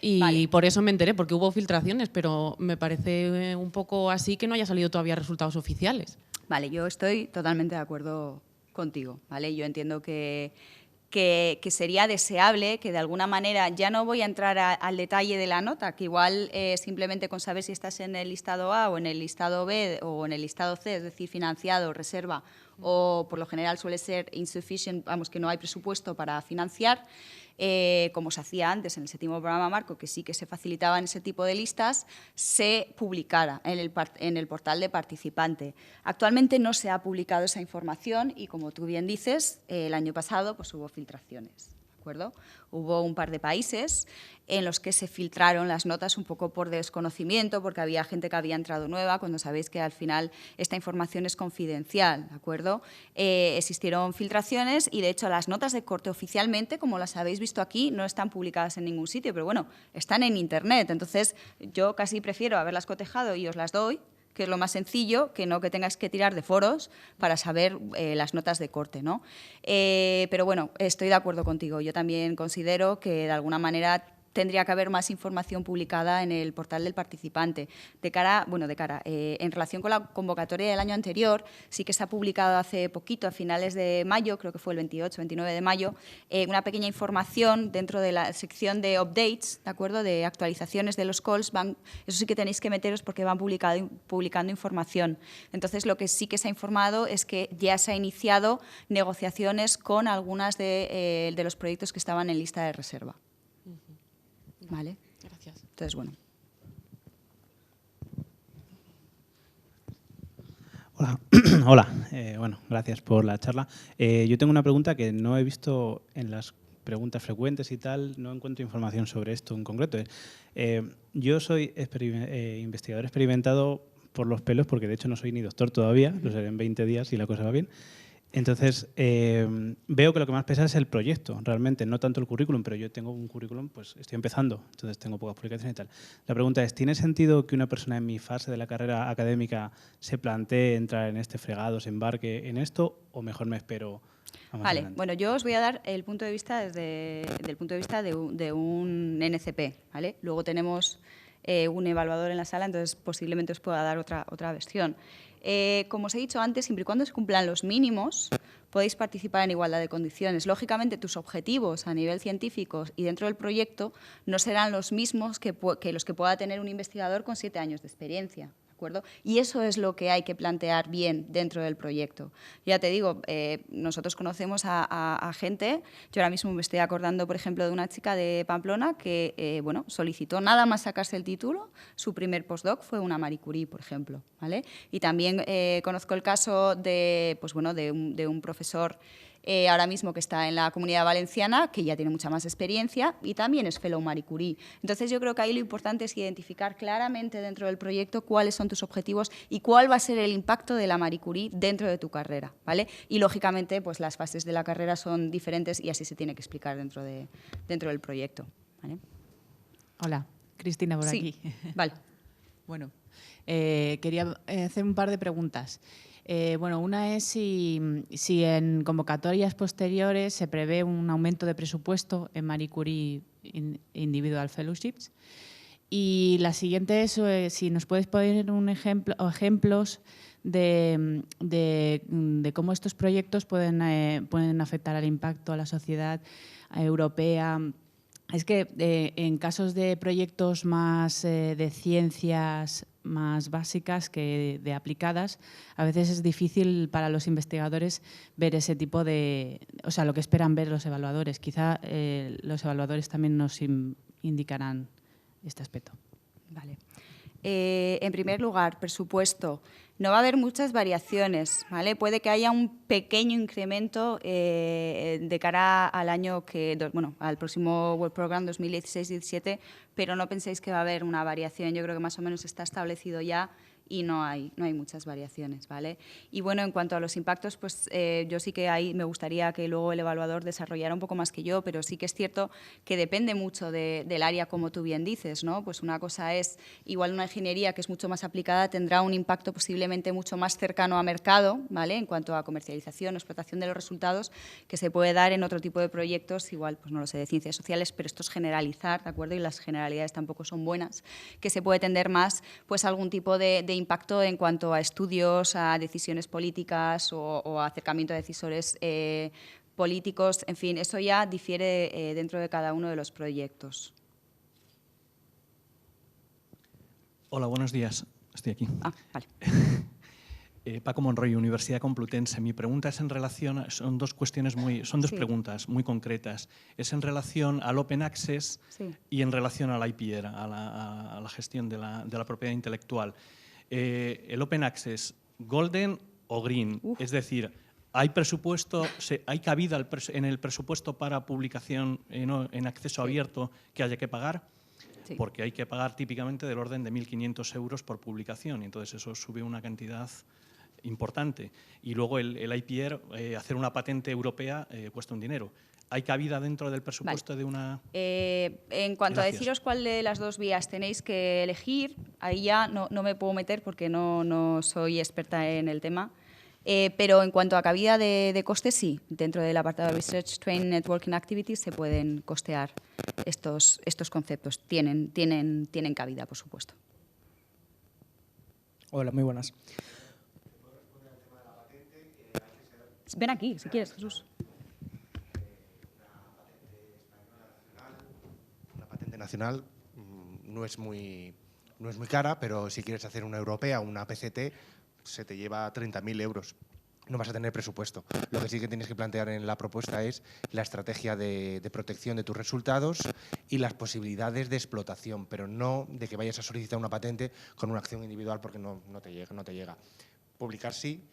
Y vale. por eso me enteré, porque hubo filtraciones, pero me parece un poco así que no haya salido todavía resultados oficiales. Vale, yo estoy totalmente de acuerdo contigo, ¿vale? Yo entiendo que sería deseable que de alguna manera, ya no voy a entrar al detalle de la nota, que igual simplemente con saber si estás en el listado A o en el listado B o en el listado C, es decir, financiado, reserva, o por lo general suele ser insufficient, vamos, que no hay presupuesto para financiar, como se hacía antes en el 7º programa marco, que sí que se facilitaban ese tipo de listas, se publicara en el portal de participante. Actualmente no se ha publicado esa información y, como tú bien dices, el año pasado pues, hubo filtraciones. ¿De acuerdo? Hubo un par de países en los que se filtraron las notas un poco por desconocimiento, porque había gente que había entrado nueva, cuando sabéis que al final esta información es confidencial, ¿de acuerdo? Existieron filtraciones y, de hecho, las notas de corte oficialmente, como las habéis visto aquí, no están publicadas en ningún sitio, pero bueno, están en Internet. Entonces, yo casi prefiero haberlas cotejado y os las doy, que es lo más sencillo, que no que tengas que tirar de foros para saber las notas de corte, ¿no? Pero bueno, estoy de acuerdo contigo. Yo también considero que de alguna manera tendría que haber más información publicada en el portal del participante. En relación con la convocatoria del año anterior, sí que se ha publicado hace poquito, a finales de mayo, creo que fue el 28, 29 de mayo, una pequeña información dentro de la sección de updates, ¿de acuerdo?, de actualizaciones de los calls. Eso sí que tenéis que meteros porque van publicando información. Entonces, lo que sí que se ha informado es que ya se ha iniciado negociaciones con algunas de los proyectos que estaban en lista de reserva. ¿Vale? Gracias. Entonces, bueno. Hola, hola. Bueno, gracias por la charla. Yo tengo una pregunta que no he visto en las preguntas frecuentes y tal, no encuentro información sobre esto en concreto. Yo soy investigador experimentado por los pelos, porque de hecho no soy ni doctor todavía, lo seré en 20 días si la cosa va bien. Entonces, veo que lo que más pesa es el proyecto, realmente, no tanto el currículum, pero yo tengo un currículum, pues estoy empezando, entonces tengo pocas publicaciones y tal. La pregunta es, ¿tiene sentido que una persona en mi fase de la carrera académica se plantee entrar en este fregado, se embarque en esto, o mejor me espero a más adelante? Bueno, yo os voy a dar el punto de vista desde el punto de vista de un NCP, ¿vale? Luego tenemos un evaluador en la sala, entonces posiblemente os pueda dar otra versión. Como os he dicho antes, siempre y cuando se cumplan los mínimos, podéis participar en igualdad de condiciones. Lógicamente, tus objetivos a nivel científico y dentro del proyecto no serán los mismos que los que pueda tener un investigador con 7 años de experiencia. ¿De acuerdo? Y eso es lo que hay que plantear bien dentro del proyecto. Ya te digo, nosotros conocemos a gente, yo ahora mismo me estoy acordando, por ejemplo, de una chica de Pamplona que bueno, solicitó nada más sacarse el título, su primer postdoc fue una Marie Curie, por ejemplo, ¿vale? Y también conozco el caso de, pues bueno, de un profesor ahora mismo que está en la Comunidad Valenciana, que ya tiene mucha más experiencia y también es Fellow Marie Curie. Entonces, yo creo que ahí lo importante es identificar claramente dentro del proyecto cuáles son tus objetivos y cuál va a ser el impacto de la Marie Curie dentro de tu carrera, ¿vale? Y, lógicamente, pues las fases de la carrera son diferentes y así se tiene que explicar dentro del proyecto, ¿vale? Hola, Cristina por Sí, aquí. vale. Bueno, quería hacer un par de preguntas. Bueno, una es si en convocatorias posteriores se prevé un aumento de presupuesto en Marie Curie Individual Fellowships. Y la siguiente es si nos puedes poner un ejemplo o ejemplos de cómo estos proyectos pueden afectar al impacto, a la sociedad europea. Es que en casos de proyectos más de ciencias más básicas que de aplicadas, a veces es difícil para los investigadores ver ese tipo de... O sea, lo que esperan ver los evaluadores. Quizá los evaluadores también nos indicarán este aspecto. Vale. En primer lugar, presupuesto. No va a haber muchas variaciones, ¿vale? Puede que haya un pequeño incremento de cara al año al próximo World Program 2016-17, pero no penséis que va a haber una variación. Yo creo que más o menos está establecido ya y no hay muchas variaciones, ¿vale? Y bueno, en cuanto a los impactos, pues yo sí que ahí me gustaría que luego el evaluador desarrollara un poco más que yo, pero sí que es cierto que depende mucho del área, como tú bien dices, ¿no? Pues una cosa es, igual una ingeniería que es mucho más aplicada tendrá un impacto posiblemente mucho más cercano a mercado, ¿vale? En cuanto a comercialización o explotación de los resultados, que se puede dar en otro tipo de proyectos, igual, pues no lo sé, de ciencias sociales, pero esto es generalizar, ¿de acuerdo? Y las generalidades tampoco son buenas, que se puede tender más pues a algún tipo de impacto en cuanto a estudios, a decisiones políticas o a acercamiento a decisores políticos. En fin, eso ya difiere dentro de cada uno de los proyectos. Hola, buenos días. Estoy aquí. Ah, vale. Paco Monroy, Universidad Complutense. Mi pregunta es en relación, son dos preguntas muy concretas. Es en relación al Open Access y en relación al IPR, a la gestión de la propiedad intelectual. El Open Access, ¿golden o green? Es decir, ¿hay presupuesto, hay cabida en el presupuesto para publicación en acceso abierto que haya que pagar? Sí. Porque hay que pagar típicamente del orden de 1.500 euros por publicación, y entonces eso sube una cantidad importante. Y luego el IPR, hacer una patente europea cuesta un dinero. ¿Hay cabida dentro del presupuesto de una...? En cuanto a deciros cuál de las dos vías tenéis que elegir, ahí ya no me puedo meter porque no soy experta en el tema. Pero en cuanto a cabida de costes, sí. Dentro del apartado de Research, Training, Networking Activities se pueden costear estos conceptos. Tienen cabida, por supuesto. Hola, muy buenas. Ven aquí, si quieres, Jesús. Una patente nacional no es muy cara, pero si quieres hacer una europea o una PCT, se te lleva 30.000 euros. No vas a tener presupuesto. Lo que sí que tienes que plantear en la propuesta es la estrategia de protección de tus resultados y las posibilidades de explotación, pero no de que vayas a solicitar una patente con una acción individual porque no te llega. Publicar sí,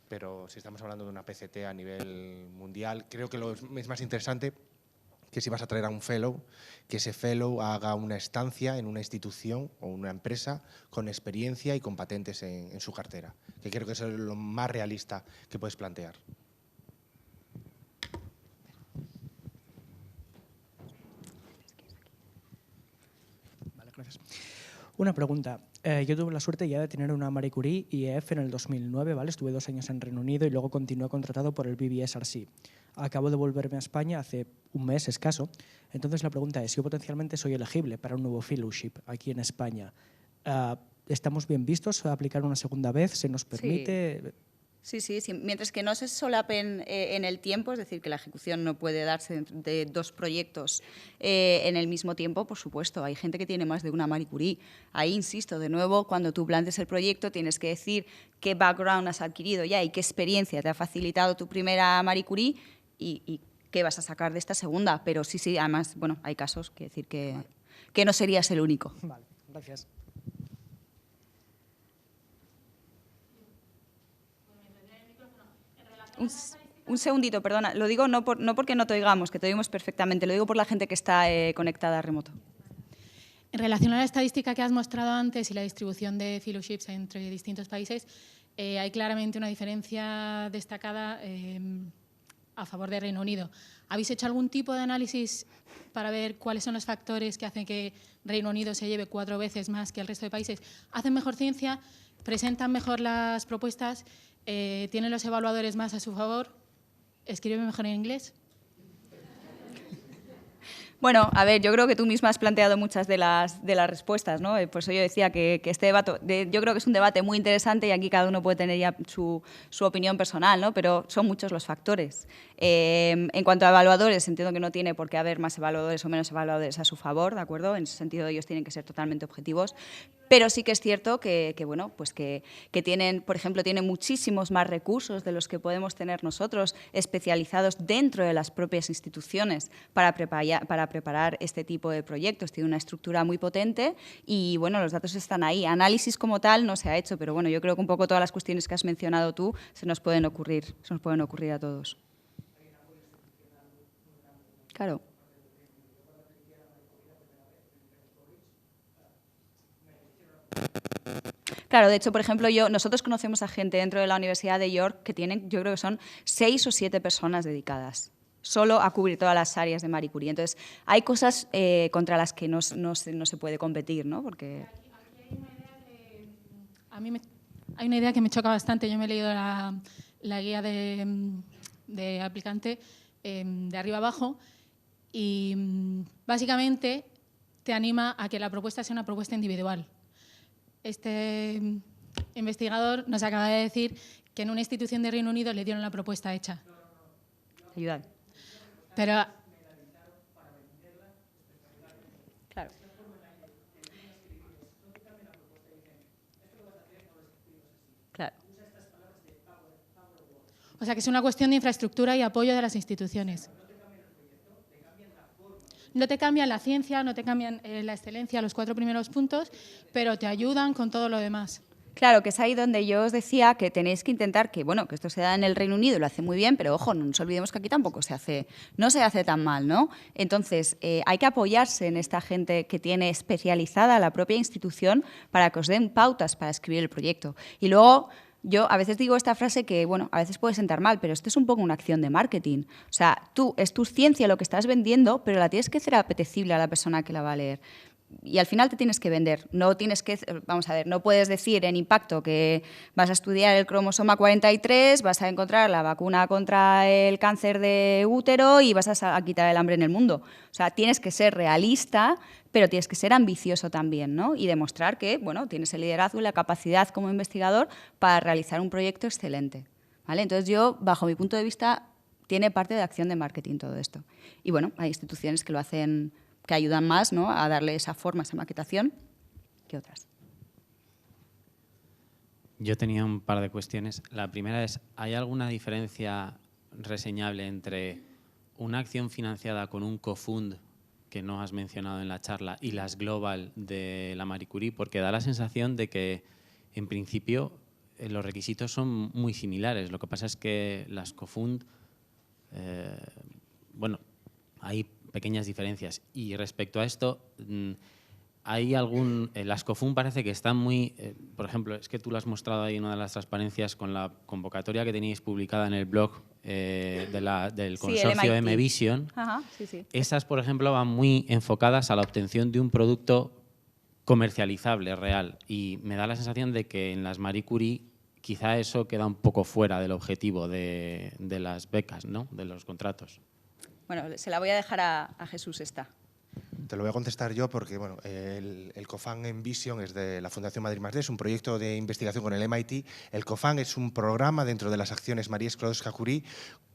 pero si estamos hablando de una PCT a nivel mundial, creo que es más interesante que si vas a traer a un fellow, que ese fellow haga una estancia en una institución o una empresa con experiencia y con patentes en su cartera, que creo que es lo más realista que puedes plantear. Vale, gracias. Una pregunta. Yo tuve la suerte ya de tener una Marie Curie IEF en el 2009, ¿vale? Estuve 2 años en Reino Unido y luego continué contratado por el BBSRC. Acabo de volverme a España hace un mes escaso. Entonces la pregunta es, yo potencialmente soy elegible para un nuevo fellowship aquí en España. ¿Estamos bien vistos a aplicar una segunda vez? ¿Se nos permite...? Sí. Mientras que no se solapen en el tiempo, es decir, que la ejecución no puede darse de 2 proyectos en el mismo tiempo, por supuesto. Hay gente que tiene más de una Marie Curie. Ahí, insisto, de nuevo, cuando tú plantes el proyecto tienes que decir qué background has adquirido ya y qué experiencia te ha facilitado tu primera Marie Curie y qué vas a sacar de esta segunda. Pero sí, además, bueno, hay casos que decir que no serías el único. Vale, gracias. Un segundito, perdona. Lo digo no porque no te oigamos, que te oímos perfectamente. Lo digo por la gente que está conectada remoto. En relación a la estadística que has mostrado antes y la distribución de fellowships entre distintos países, hay claramente una diferencia destacada a favor de Reino Unido. ¿Habéis hecho algún tipo de análisis para ver cuáles son los factores que hacen que Reino Unido se lleve 4 veces más que el resto de países? ¿Hacen mejor ciencia? ¿Presentan mejor las propuestas? ¿Tienen los evaluadores más a su favor? ¿Escriben mejor en inglés? Bueno, a ver, yo creo que tú misma has planteado muchas de las respuestas, ¿no? Por eso yo decía que este debate, yo creo que es un debate muy interesante y aquí cada uno puede tener ya su opinión personal, ¿no? Pero son muchos los factores. En cuanto a evaluadores, entiendo que no tiene por qué haber más evaluadores o menos evaluadores a su favor, ¿de acuerdo? En ese sentido ellos tienen que ser totalmente objetivos. Pero sí que es cierto que bueno, pues que tienen, por ejemplo, tienen muchísimos más recursos de los que podemos tener nosotros, especializados dentro de las propias instituciones para preparar este tipo de proyectos. Tiene una estructura muy potente y, bueno, los datos están ahí. Análisis como tal no se ha hecho, pero, bueno, yo creo que un poco todas las cuestiones que has mencionado tú se nos pueden ocurrir a todos. Claro. Claro, de hecho, por ejemplo, nosotros conocemos a gente dentro de la Universidad de York que tienen, yo creo que son 6 o 7 personas dedicadas solo a cubrir todas las áreas de Marie Curie. Entonces, hay cosas contra las que no se puede competir, ¿no? Porque... Hay una idea que me choca bastante. Yo me he leído la guía de aplicante de arriba abajo y básicamente te anima a que la propuesta sea una propuesta individual. Este investigador nos acaba de decir que en una institución de Reino Unido le dieron la propuesta hecha. Ayudad. Pero... Claro. Claro. O sea, que es una cuestión de infraestructura y apoyo de las instituciones. No te cambian la ciencia, no te cambian la excelencia, los 4 primeros puntos, pero te ayudan con todo lo demás. Claro, que es ahí donde yo os decía que tenéis que intentar que, bueno, que esto se da en el Reino Unido y lo hace muy bien, pero ojo, no nos olvidemos que aquí tampoco no se hace tan mal, ¿no? Entonces, hay que apoyarse en esta gente que tiene especializada la propia institución para que os den pautas para escribir el proyecto. Y luego... Yo a veces digo esta frase que, bueno, a veces puede sentar mal, pero esto es un poco una acción de marketing. O sea, es tu ciencia lo que estás vendiendo, pero la tienes que hacer apetecible a la persona que la va a leer. Y al final te tienes que vender. No tienes que, vamos a ver, no puedes decir en Impacto que vas a estudiar el cromosoma 43, vas a encontrar la vacuna contra el cáncer de útero y vas a quitar el hambre en el mundo. O sea, tienes que ser realista, pero tienes que ser ambicioso también, ¿no? Y demostrar que, bueno, tienes el liderazgo y la capacidad como investigador para realizar un proyecto excelente, ¿vale? Entonces yo, bajo mi punto de vista, tiene parte de acción de marketing todo esto. Y bueno, hay instituciones que lo hacen, que ayudan más, ¿no?, a darle esa forma, esa maquetación, que otras. Yo tenía un par de cuestiones. La primera es, ¿hay alguna diferencia reseñable entre una acción financiada con un cofund que no has mencionado en la charla y las global de la Marie Curie? Porque da la sensación de que, en principio, los requisitos son muy similares. Lo que pasa es que las cofund, bueno, hay pequeñas diferencias. Y respecto a esto, hay las cofund parece que están muy... por ejemplo, es que tú lo has mostrado ahí en una de las transparencias con la convocatoria que teníais publicada en el blog del consorcio MVision. Ajá, sí, sí. Esas, por ejemplo, van muy enfocadas a la obtención de un producto comercializable, real. Y me da la sensación de que en las Marie Curie quizá eso queda un poco fuera del objetivo de las becas, ¿no?, de los contratos. Bueno, se la voy a dejar a Jesús esta. Te lo voy a contestar yo porque, bueno, el COFAN Envision es de la Fundación Madrid+D, es un proyecto de investigación con el MIT. El COFAN es un programa dentro de las acciones Marie Sklodowska-Curie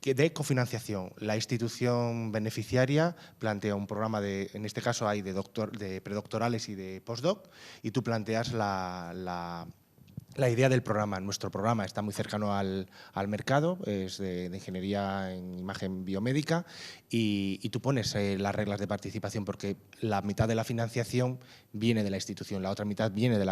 de cofinanciación. La institución beneficiaria plantea un programa en este caso hay de predoctorales y de postdoc, y tú planteas la idea del programa. Nuestro programa está muy cercano al mercado, es de ingeniería en imagen biomédica y tú pones las reglas de participación porque la mitad de la financiación viene de la institución, la otra mitad viene de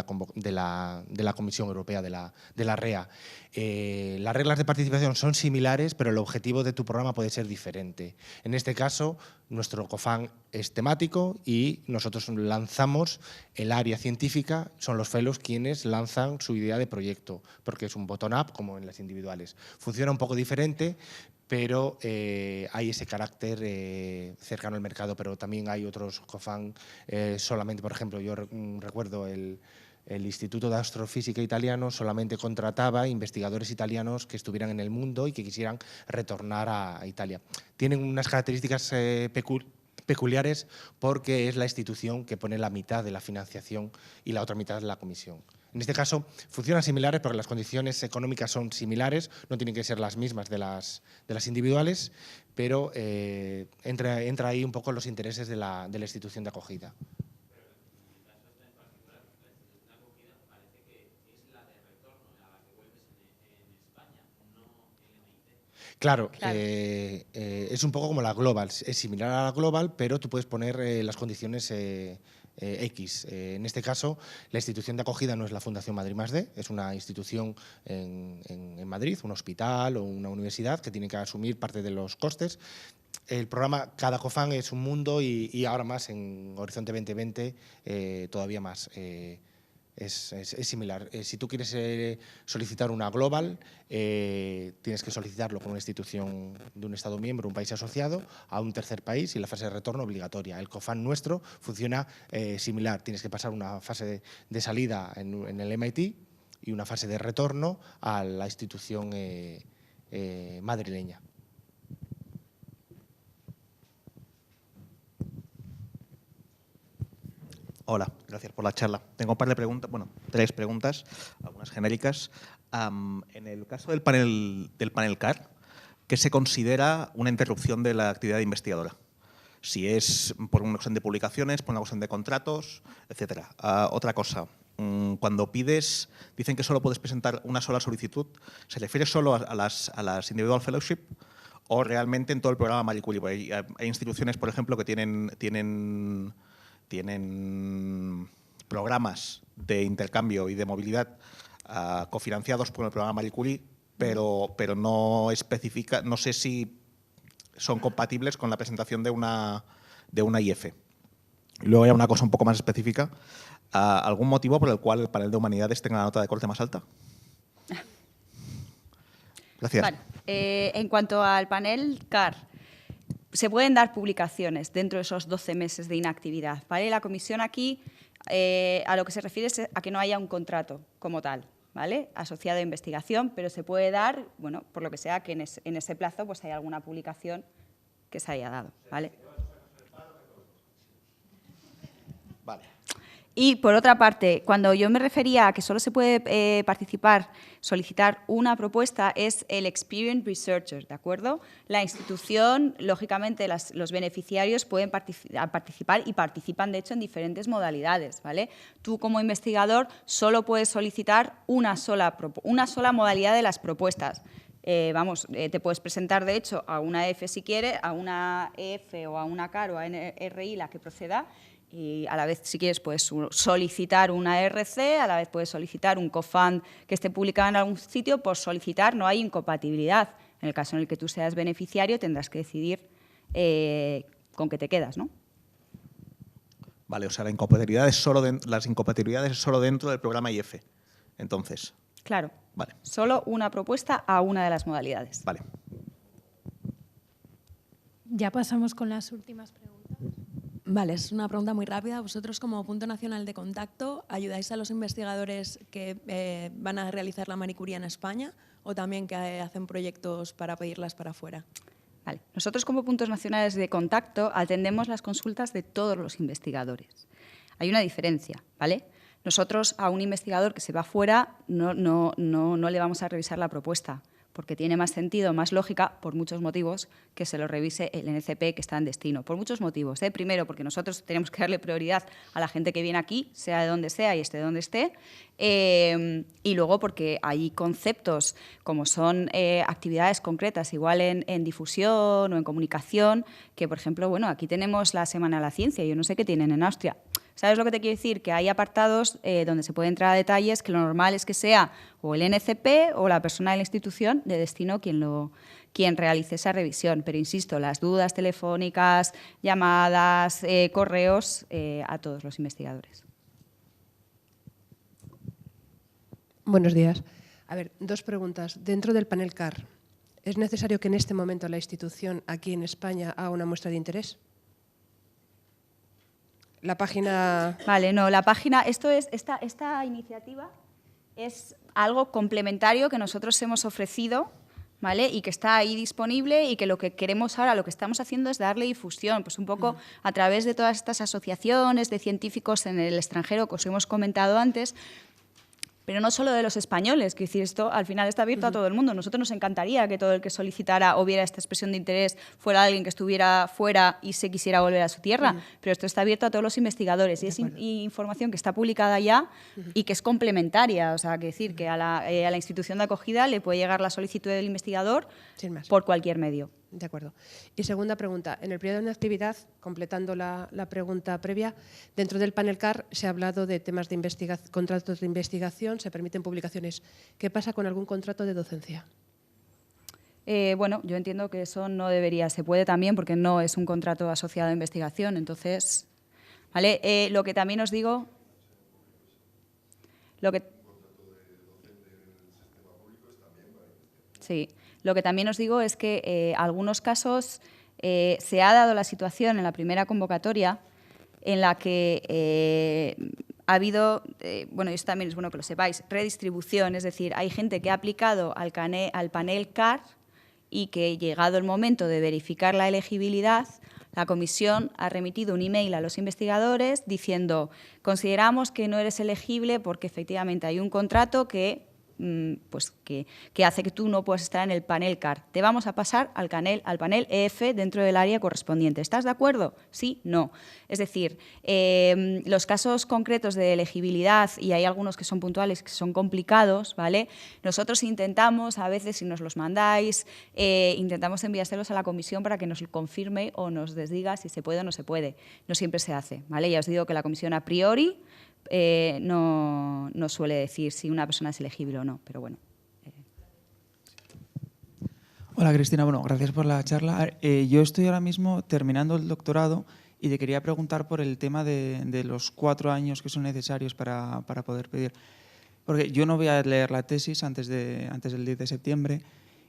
la Comisión Europea, de la REA. Las reglas de participación son similares, pero el objetivo de tu programa puede ser diferente. En este caso, nuestro COFAN es temático y nosotros lanzamos el área científica, son los fellows quienes lanzan su idea de proyecto, porque es un bottom-up como en las individuales. Funciona un poco diferente, pero hay ese carácter cercano al mercado, pero también hay otros COFAN solamente, por ejemplo, yo recuerdo el Instituto de Astrofísica italiano solamente contrataba investigadores italianos que estuvieran en el mundo y que quisieran retornar a Italia. Tienen unas características peculiares porque es la institución que pone la mitad de la financiación y la otra mitad de la comisión. En este caso funcionan similares porque las condiciones económicas son similares, no tienen que ser las mismas de las individuales, pero entra ahí un poco los intereses de la institución de acogida. Claro, es un poco como la Global, es similar a la Global, pero tú puedes poner las condiciones X. En este caso, la institución de acogida no es la Fundación Madrid +D, es una institución en Madrid, un hospital o una universidad que tiene que asumir parte de los costes. El programa Cada Cofán es un mundo y ahora más en Horizonte 2020 todavía más. Es similar. Si tú quieres solicitar una global, tienes que solicitarlo con una institución de un Estado miembro, un país asociado, a un tercer país y la fase de retorno obligatoria. El COFAN nuestro funciona similar. Tienes que pasar una fase de salida en el MIT y una fase de retorno a la institución madrileña. Hola, gracias por la charla. Tengo un par de preguntas, bueno, 3 preguntas, algunas genéricas. En el caso del panel CAR, ¿qué se considera una interrupción de la actividad investigadora? Si es por una cuestión de publicaciones, por una cuestión de contratos, etcétera. Otra cosa, cuando pides, dicen que solo puedes presentar una sola solicitud, ¿se refiere solo a las Individual Fellowship o realmente en todo el programa Marie Curie? Hay instituciones, por ejemplo, que tienen programas de intercambio y de movilidad cofinanciados por el programa Marie Curie, pero no especifica, no sé si son compatibles con la presentación de una IF. Y luego hay una cosa un poco más específica. ¿Algún motivo por el cual el panel de humanidades tenga la nota de corte más alta? Gracias. Vale. En cuanto al panel CAR, se pueden dar publicaciones dentro de esos 12 meses de inactividad, ¿vale? La comisión aquí a lo que se refiere es a que no haya un contrato como tal, ¿vale? Asociado a investigación, pero se puede dar, bueno, por lo que sea, que en ese plazo pues haya alguna publicación que se haya dado, ¿vale? Vale. Y, por otra parte, cuando yo me refería a que solo se puede solicitar una propuesta, es el Experienced Researcher, ¿de acuerdo? La institución, lógicamente, los beneficiarios pueden participar y participan, de hecho, en diferentes modalidades, ¿vale? Tú, como investigador, solo puedes solicitar una sola modalidad de las propuestas. Te puedes presentar, de hecho, a una EF si quieres, a una EF o a una CAR o a NRI, la que proceda, y a la vez, si quieres, puedes solicitar una RC, a la vez puedes solicitar un COFAND que esté publicado en algún sitio. Por solicitar no hay incompatibilidad. En el caso en el que tú seas beneficiario, tendrás que decidir con qué te quedas, ¿no? Vale, o sea, las incompatibilidades solo dentro del programa IF, entonces. Claro. Vale. Solo una propuesta a una de las modalidades. Vale. Ya pasamos con las últimas preguntas. Vale, es una pregunta muy rápida. ¿Vosotros, como punto nacional de contacto, ayudáis a los investigadores que van a realizar la Marie Curie en España o también que hacen proyectos para pedirlas para afuera? Vale. Nosotros, como puntos nacionales de contacto, atendemos las consultas de todos los investigadores. Hay una diferencia, ¿vale? Nosotros a un investigador que se va fuera no le vamos a revisar la propuesta, porque tiene más sentido, más lógica, por muchos motivos, que se lo revise el NCP que está en destino. Por muchos motivos. Primero, porque nosotros tenemos que darle prioridad a la gente que viene aquí, sea de donde sea y esté donde esté. Y luego porque hay conceptos como son actividades concretas, igual en difusión o en comunicación, que, por ejemplo, bueno, aquí tenemos la Semana de la Ciencia, yo no sé qué tienen en Austria. ¿Sabes lo que te quiero decir? Que hay apartados donde se puede entrar a detalles que lo normal es que sea o el NCP o la persona de la institución de destino quien realice esa revisión. Pero insisto, las dudas telefónicas, llamadas, correos a todos los investigadores. Buenos días. A ver, 2 preguntas. Dentro del panel CAR, ¿es necesario que en este momento la institución aquí en España haga una muestra de interés? La página... Vale, no, la página... Esta iniciativa es algo complementario que nosotros hemos ofrecido, ¿vale? Y que está ahí disponible y que lo que queremos ahora, lo que estamos haciendo es darle difusión, pues un poco a través de todas estas asociaciones de científicos en el extranjero que os hemos comentado antes, pero no solo de los españoles, que decir, esto al final está abierto a todo el mundo. Nosotros nos encantaría que todo el que solicitara o viera esta expresión de interés fuera alguien que estuviera fuera y se quisiera volver a su tierra, pero esto está abierto a todos los investigadores y es información que está publicada ya y que es complementaria, o sea, que decir que a la institución de acogida le puede llegar la solicitud del investigador por cualquier medio. De acuerdo. Y segunda pregunta. En el periodo de actividad, completando la pregunta previa, dentro del panel CAR se ha hablado de temas de contratos de investigación, se permiten publicaciones. ¿Qué pasa con algún contrato de docencia? Bueno, yo entiendo que eso no debería, se puede también porque no es un contrato asociado a investigación, entonces, ¿vale? Lo que también os digo... Sí. Lo que también os digo es que algunos casos se ha dado la situación en la primera convocatoria en la que ha habido, bueno, y esto también es bueno que lo sepáis, redistribución, es decir, hay gente que ha aplicado al panel CAR y que, llegado el momento de verificar la elegibilidad, la comisión ha remitido un email a los investigadores diciendo: consideramos que no eres elegible porque efectivamente hay un contrato que hace que tú no puedas estar en el panel CAR. Te vamos a pasar al panel EF dentro del área correspondiente. ¿Estás de acuerdo? Sí, no. Es decir, los casos concretos de elegibilidad, y hay algunos que son puntuales, que son complicados, ¿vale? Nosotros intentamos, a veces, si nos los mandáis, intentamos enviárselos a la comisión para que nos confirme o nos desdiga si se puede o no se puede. No siempre se hace, ¿vale? Ya os digo que la comisión a priori no suele decir si una persona es elegible o no, pero bueno. Hola Cristina, bueno, gracias por la charla. Yo estoy ahora mismo terminando el doctorado y te quería preguntar por el tema de los 4 años que son necesarios para poder pedir. Porque yo no voy a leer la tesis antes del 10 de septiembre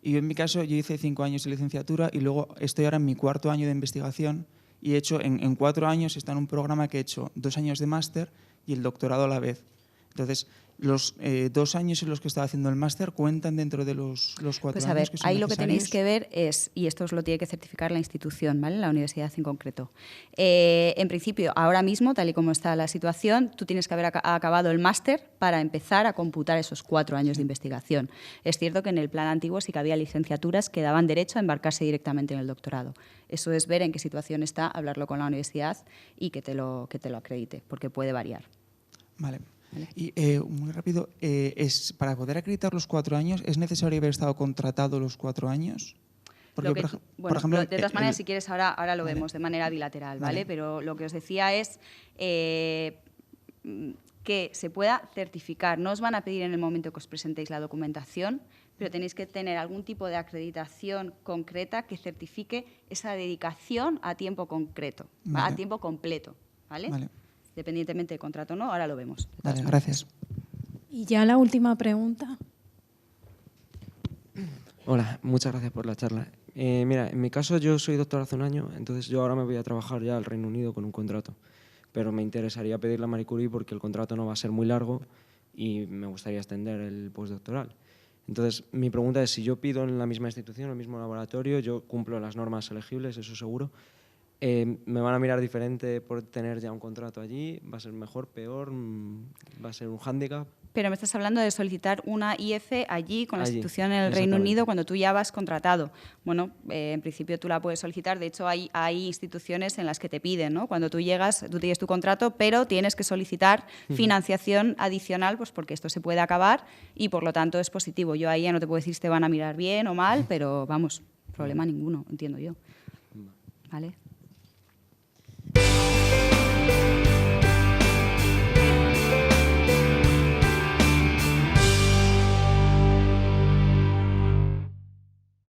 y yo, en mi caso, yo hice 5 años de licenciatura y luego estoy ahora en mi 4.º año de investigación y he hecho, en 4 años está en un programa que he hecho 2 años de máster y el doctorado a la vez. Entonces, los 2 años en los que estaba haciendo el máster cuentan dentro de los 4 pues años. A ver, que son ahí lo que necesarios. tenéis que ver es, y esto os lo tiene que certificar la institución, ¿vale? La universidad en concreto. En principio, ahora mismo, tal y como está la situación, tú tienes que haber acabado el máster para empezar a computar esos 4 años de investigación. Es cierto que en el plan antiguo sí que había licenciaturas que daban derecho a embarcarse directamente en el doctorado. Eso es ver en qué situación está, hablarlo con la universidad y que te lo acredite, porque puede variar. Vale. Y muy rápido, para poder acreditar los 4 años, ¿es necesario haber estado contratado los 4 años? Porque, por ejemplo, de todas maneras, si quieres, ahora lo vemos de manera bilateral, ¿vale? Pero lo que os decía es que se pueda certificar. No os van a pedir en el momento que os presentéis la documentación, pero tenéis que tener algún tipo de acreditación concreta que certifique esa dedicación a tiempo concreto, a tiempo completo, ¿vale? Dependientemente de contrato o no, ahora lo vemos. Vale, gracias. Y ya la última pregunta. Hola, muchas gracias por la charla. Mira, en mi caso yo soy doctor hace un año, entonces yo ahora me voy a trabajar ya al Reino Unido con un contrato, pero me interesaría pedir la Marie Curie porque el contrato no va a ser muy largo y me gustaría extender el postdoctoral. Entonces, mi pregunta es, si yo pido en la misma institución, en el mismo laboratorio, yo cumplo las normas elegibles, eso seguro, ¿me van a mirar diferente por tener ya un contrato allí? ¿Va a ser mejor, peor? ¿Va a ser un hándicap? Pero me estás hablando de solicitar una IF allí, con la institución en el Reino Unido, cuando tú ya vas contratado. Bueno, en principio tú la puedes solicitar. De hecho, hay instituciones en las que te piden, ¿no? Cuando tú llegas, tú tienes tu contrato, pero tienes que solicitar financiación adicional, pues porque esto se puede acabar y, por lo tanto, es positivo. Yo ahí ya no te puedo decir si te van a mirar bien o mal, pero, vamos, problema ninguno, entiendo yo. ¿Vale?